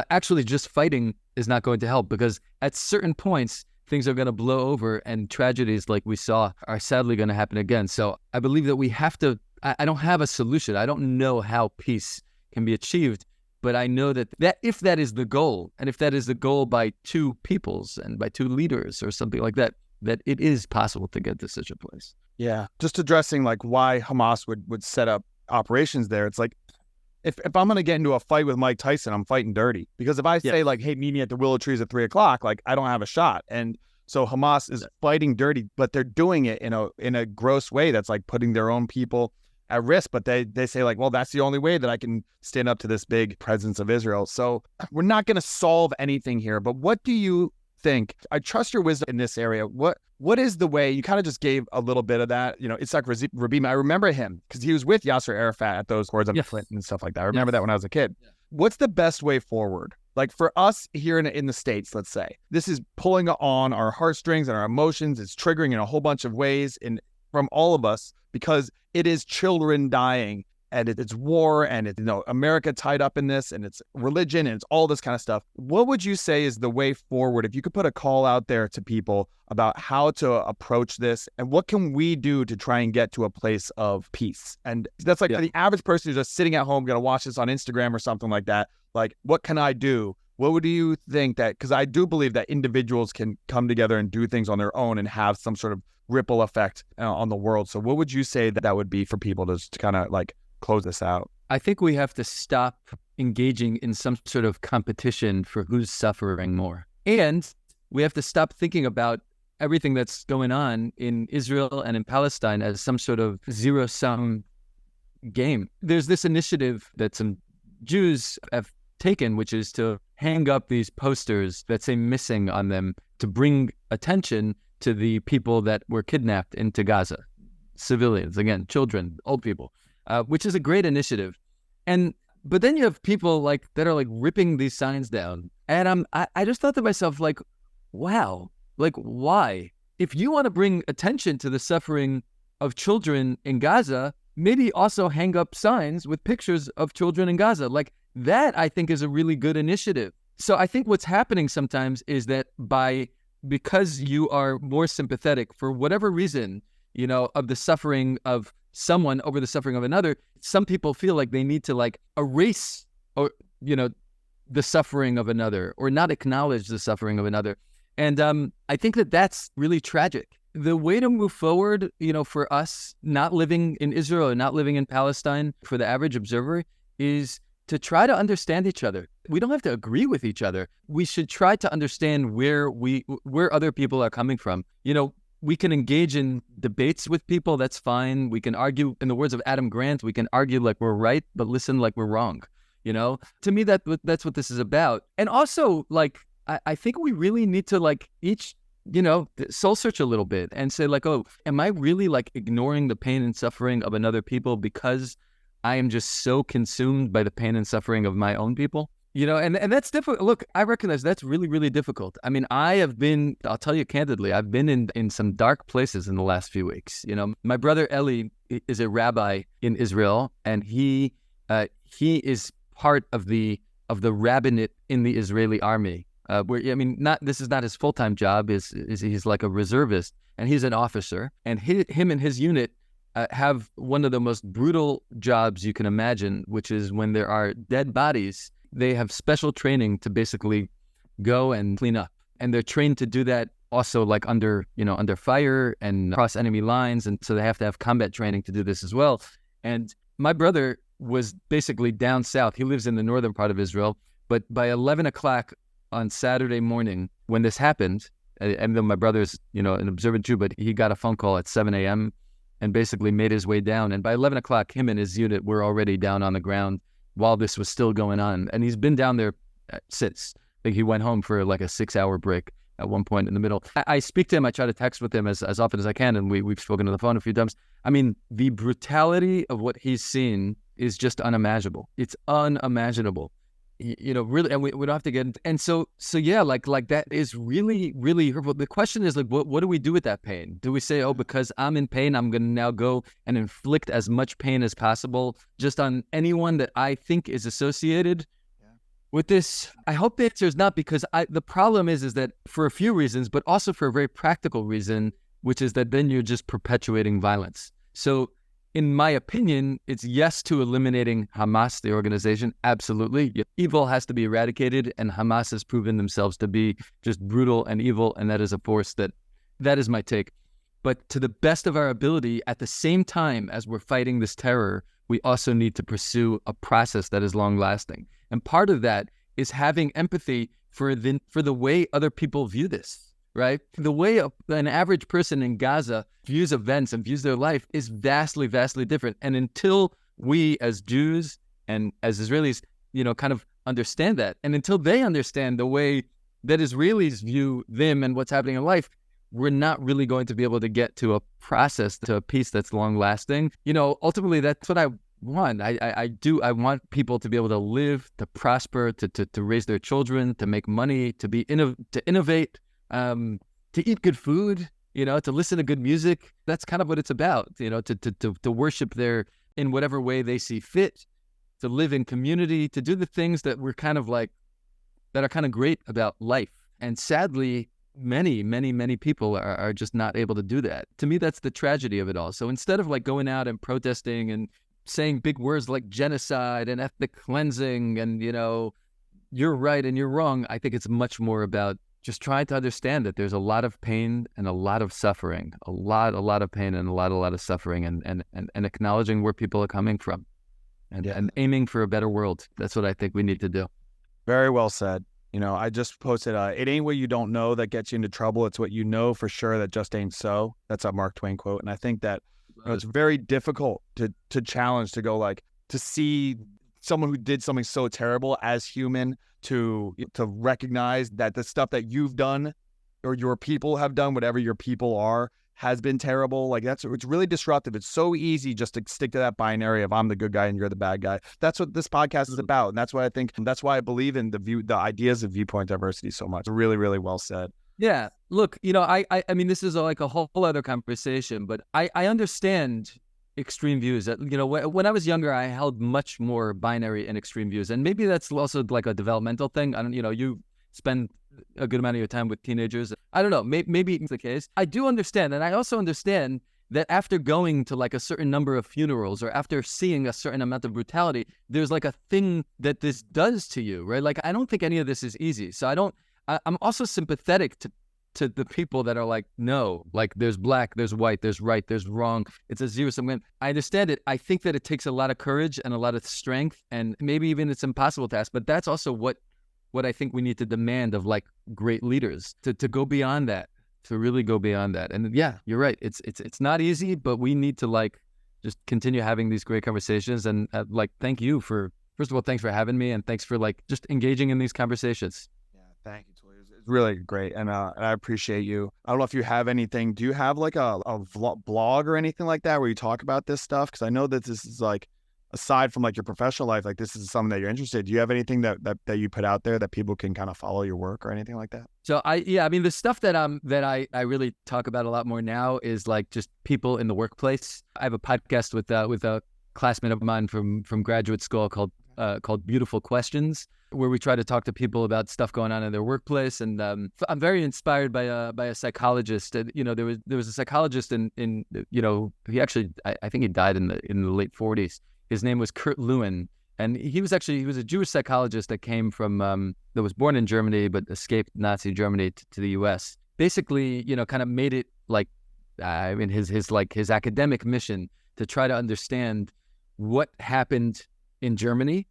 actually just fighting is not going to help, because at certain points, things are going to blow over and tragedies like we saw are sadly going to happen again. So I believe that we have to, I don't have a solution. I don't know how peace can be achieved, but I know that if that is the goal, and if that is the goal by 2 peoples and by 2 leaders or something like that, that it is possible to get to such a place. Yeah. Just addressing why Hamas would set up operations there. It's if I'm going to get into a fight with Mike Tyson, I'm fighting dirty. Because if I say hey, meet me at the Willow Trees at 3:00, I don't have a shot. And so Hamas is fighting dirty, but they're doing it in a gross way that's putting their own people at risk. But they say well, that's the only way that I can stand up to this big presence of Israel. So we're not going to solve anything here. But what do you think? I trust your wisdom in this area. What is the way? You kind of just gave a little bit of that. Yitzhak Rabin, I remember him because he was with Yasser Arafat at those accords on Clinton and stuff like that. I remember that when I was a kid. Yeah. What's the best way forward? For us here in the States, let's say, this is pulling on our heartstrings and our emotions. It's triggering in a whole bunch of ways from all of us, because it is children dying, and it's war, and it's America tied up in this, and it's religion, and it's all this kind of stuff. What would you say is the way forward? If you could put a call out there to people about how to approach this, and what can we do to try and get to a place of peace? And that's for the average person who's just sitting at home, going to watch this on Instagram or something like that. What can I do? What would you think because I do believe that individuals can come together and do things on their own and have some sort of ripple effect on the world. So what would you say that would be for people to kind of close this out? I think we have to stop engaging in some sort of competition for who's suffering more. And we have to stop thinking about, everything that's going on in Israel and in Palestine as some sort of zero-sum game. There's this initiative that some Jews have taken, which is to hang up these posters that say missing on them to bring attention to the people that were kidnapped into Gaza. Civilians, again, children, old people, which is a great initiative. But then you have people that are ripping these signs down. And I just thought to myself, wow, why? If you want to bring attention to the suffering of children in Gaza, maybe also hang up signs with pictures of children in Gaza. That, I think, is a really good initiative. So I think what's happening sometimes is that because you are more sympathetic for whatever reason, of the suffering of someone over the suffering of another, some people feel like they need to erase the suffering of another or not acknowledge the suffering of another. And I think that that's really tragic. The way to move forward, for us not living in Israel or not living in Palestine, for the average observer, is to try to understand each other. We don't have to agree with each other. We should try to understand where other people are coming from. We can engage in debates with people. That's fine. We can argue, in the words of Adam Grant, we can argue like we're right, but listen like we're wrong. To me, that's what this is about. And also, I think we really need to each, soul search a little bit and say oh, am I really ignoring the pain and suffering of another people because I am just so consumed by the pain and suffering of my own people? And that's difficult. Look, I recognize that's really, really difficult. I mean, I'll tell you candidly, I've been in some dark places in the last few weeks. My brother Eli is a rabbi in Israel, and he is part of the rabbinate in the Israeli army. This is not his full-time job. He's like a reservist, and he's an officer. And him and his unit have one of the most brutal jobs you can imagine, which is when there are dead bodies. They have special training to basically go and clean up. And they're trained to do that also under fire and across enemy lines. And so they have to have combat training to do this as well. And my brother was basically down south. He lives in the northern part of Israel. But by 11 o'clock on Saturday morning, when this happened, and then my brother's, an observant Jew, but he got a phone call at 7 a.m. and basically made his way down. And by 11 o'clock, him and his unit were already down on the ground while this was still going on. And he's been down there since. I think he went home for a 6-hour break at one point in the middle. I speak to him. I try to text with him as often as I can. And we've spoken on the phone a few times. I mean, the brutality of what he's seen is just unimaginable. It's unimaginable. Really, and we don't have to get into, and so yeah, that is really, really hurtful. The question is what do we do with that pain? Do we say, oh, because I'm in pain, I'm going to now go and inflict as much pain as possible just on anyone that I think is associated with this? I hope the answer is not, because the problem is that for a few reasons, but also for a very practical reason, which is that then you're just perpetuating violence. So in my opinion, it's yes to eliminating Hamas, the organization. Absolutely. Evil has to be eradicated, and Hamas has proven themselves to be just brutal and evil, and that is a force that is my take. But to the best of our ability, at the same time as we're fighting this terror, we also need to pursue a process that is long-lasting. And part of that is having empathy for the way other people view this. Right? The way an average person in Gaza views events and views their life is vastly, vastly different. And until we as Jews and as Israelis, kind of understand that, and until they understand the way that Israelis view them and what's happening in life, we're not really going to be able to get to a process, to a peace that's long lasting. Ultimately, that's what I want. I want people to be able to live, to prosper, to raise their children, to make money, to innovate, to eat good food, to listen to good music. That's kind of what it's about, to worship in whatever way they see fit, to live in community, to do the things that we're kind of that are kind of great about life. And sadly, many, many, many people are just not able to do that. To me, that's the tragedy of it all. So instead of going out and protesting and saying big words like genocide and ethnic cleansing and, you're right and you're wrong, I think it's much more about just trying to understand that there's a lot of pain and a lot of suffering, a lot of pain and a lot of suffering, and acknowledging where people are coming from and aiming for a better world. That's what I think we need to do. Very well said. You know, I just posted, it ain't what you don't know that gets you into trouble. It's what you know for sure that just ain't so. That's a Mark Twain quote. And I think that it's very difficult to challenge, to go like, to see someone who did something so terrible as human, to recognize that the stuff that you've done or your people have done, whatever your people are, has been terrible. Like it's really disruptive. It's so easy just to stick to that binary of I'm the good guy and you're the bad guy. That's what this podcast is about. And that's why I believe in the ideas of viewpoint diversity so much. Really, really well said. Yeah. Look, you know, I mean, this is like a whole other conversation, but I understand extreme views. That, you know, when I was younger, I held much more binary and extreme views. And maybe that's also like a developmental thing. I don't, you know, you spend a good amount of your time with teenagers. I don't know, maybe it's the case. I do understand. And I also understand that after going to like a certain number of funerals or after seeing a certain amount of brutality, there's like a thing that this does to you, right? Like, I don't think any of this is easy. So I'm also sympathetic to the people that are like, no, like there's black, there's white, there's right, there's wrong. It's a zero-sum game. I understand it. I think that it takes a lot of courage and a lot of strength, and maybe even it's impossible to ask, but that's also what I think we need to demand of like great leaders, to go beyond that, to really go beyond that. And yeah, you're right. It's not easy, but we need to like just continue having these great conversations. And like, thank you for, first of all, thanks for having me, and thanks for like just engaging in these conversations. Yeah, thank you, Tuli. It's really great, and I appreciate you. I don't know if you have anything. Do you have like a blog or anything like that where you talk about this stuff? Because I know that this is like, aside from like your professional life, like this is something that you're interested in. Do you have anything that you put out there that people can kind of follow your work or anything like that? So I mean, the stuff that I really talk about a lot more now is like just people in the workplace. I have a podcast with a classmate of mine from graduate school called Beautiful Questions, where we try to talk to people about stuff going on in their workplace. And I'm very inspired by a psychologist. You know, there was a psychologist in you know, he actually, I think he died in the late 40s. His name was Kurt Lewin, and he was a Jewish psychologist that came from that was born in Germany but escaped Nazi Germany to the U.S. Basically, you know, kind of made it like, I mean, his academic mission to try to understand what happened in Germany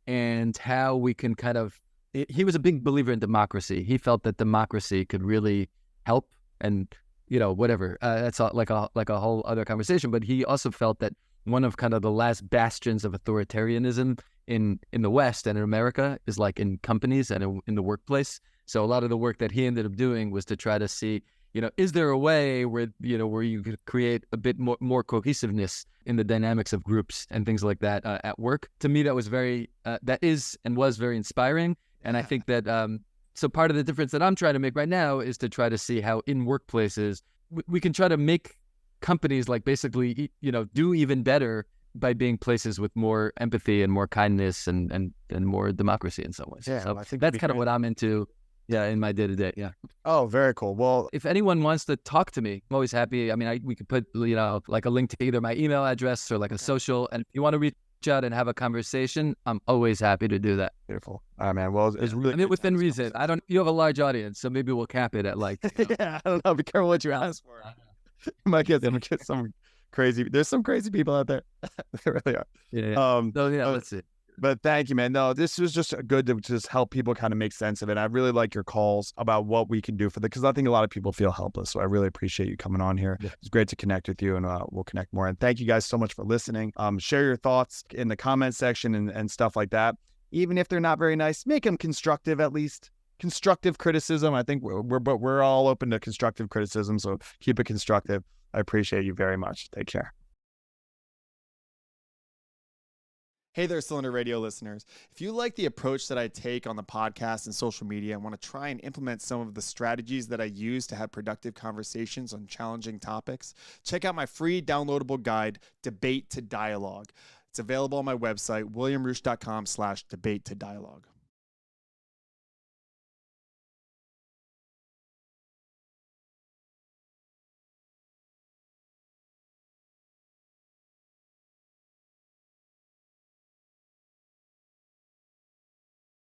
and how we can kind of. He was a big believer in democracy. He felt that democracy could really help, and you know, whatever. That's like a whole other conversation. But he also felt that one of kind of the last bastions of authoritarianism in the West and in America is like in companies and in the workplace. So a lot of the work that he ended up doing was to try to see, you know, is there a way where you could create a bit more cohesiveness in the dynamics of groups and things like that at work. To me, that was very very inspiring. And I think that so part of the difference that I'm trying to make right now is to try to see how in workplaces we can try to make companies like basically, you know, do even better by being places with more empathy and more kindness and more democracy in some ways. Yeah, so I think that's kind of what I'm into. Yeah, in my day-to-day, yeah. Oh, very cool. Well, if anyone wants to talk to me, I'm always happy. I mean, we could put, you know, like a link to either my email address or like a social. And if you want to reach out and have a conversation, I'm always happy to do that. Beautiful. All right, man. Well, it's really. I mean, within reason. You have a large audience, so maybe we'll cap it at like. You know. Yeah, I don't know. Be careful what you ask for. You might get some crazy. There's some crazy people out there. There really are. Yeah. Let's see. But thank you, man. No, this was just good to just help people kind of make sense of it. I really like your calls about what we can do for because I think a lot of people feel helpless. So I really appreciate you coming on here. Yeah. It's great to connect with you, and we'll connect more. And thank you guys so much for listening. Share your thoughts in the comment section and stuff like that. Even if they're not very nice, make them constructive at least. Constructive criticism. I think we're all open to constructive criticism. So keep it constructive. I appreciate you very much. Take care. Hey there, Cylinder Radio listeners. If you like the approach that I take on the podcast and social media and want to try and implement some of the strategies that I use to have productive conversations on challenging topics, check out my free downloadable guide, Debate to Dialogue. It's available on my website, williamroosh.com/debate to dialogue.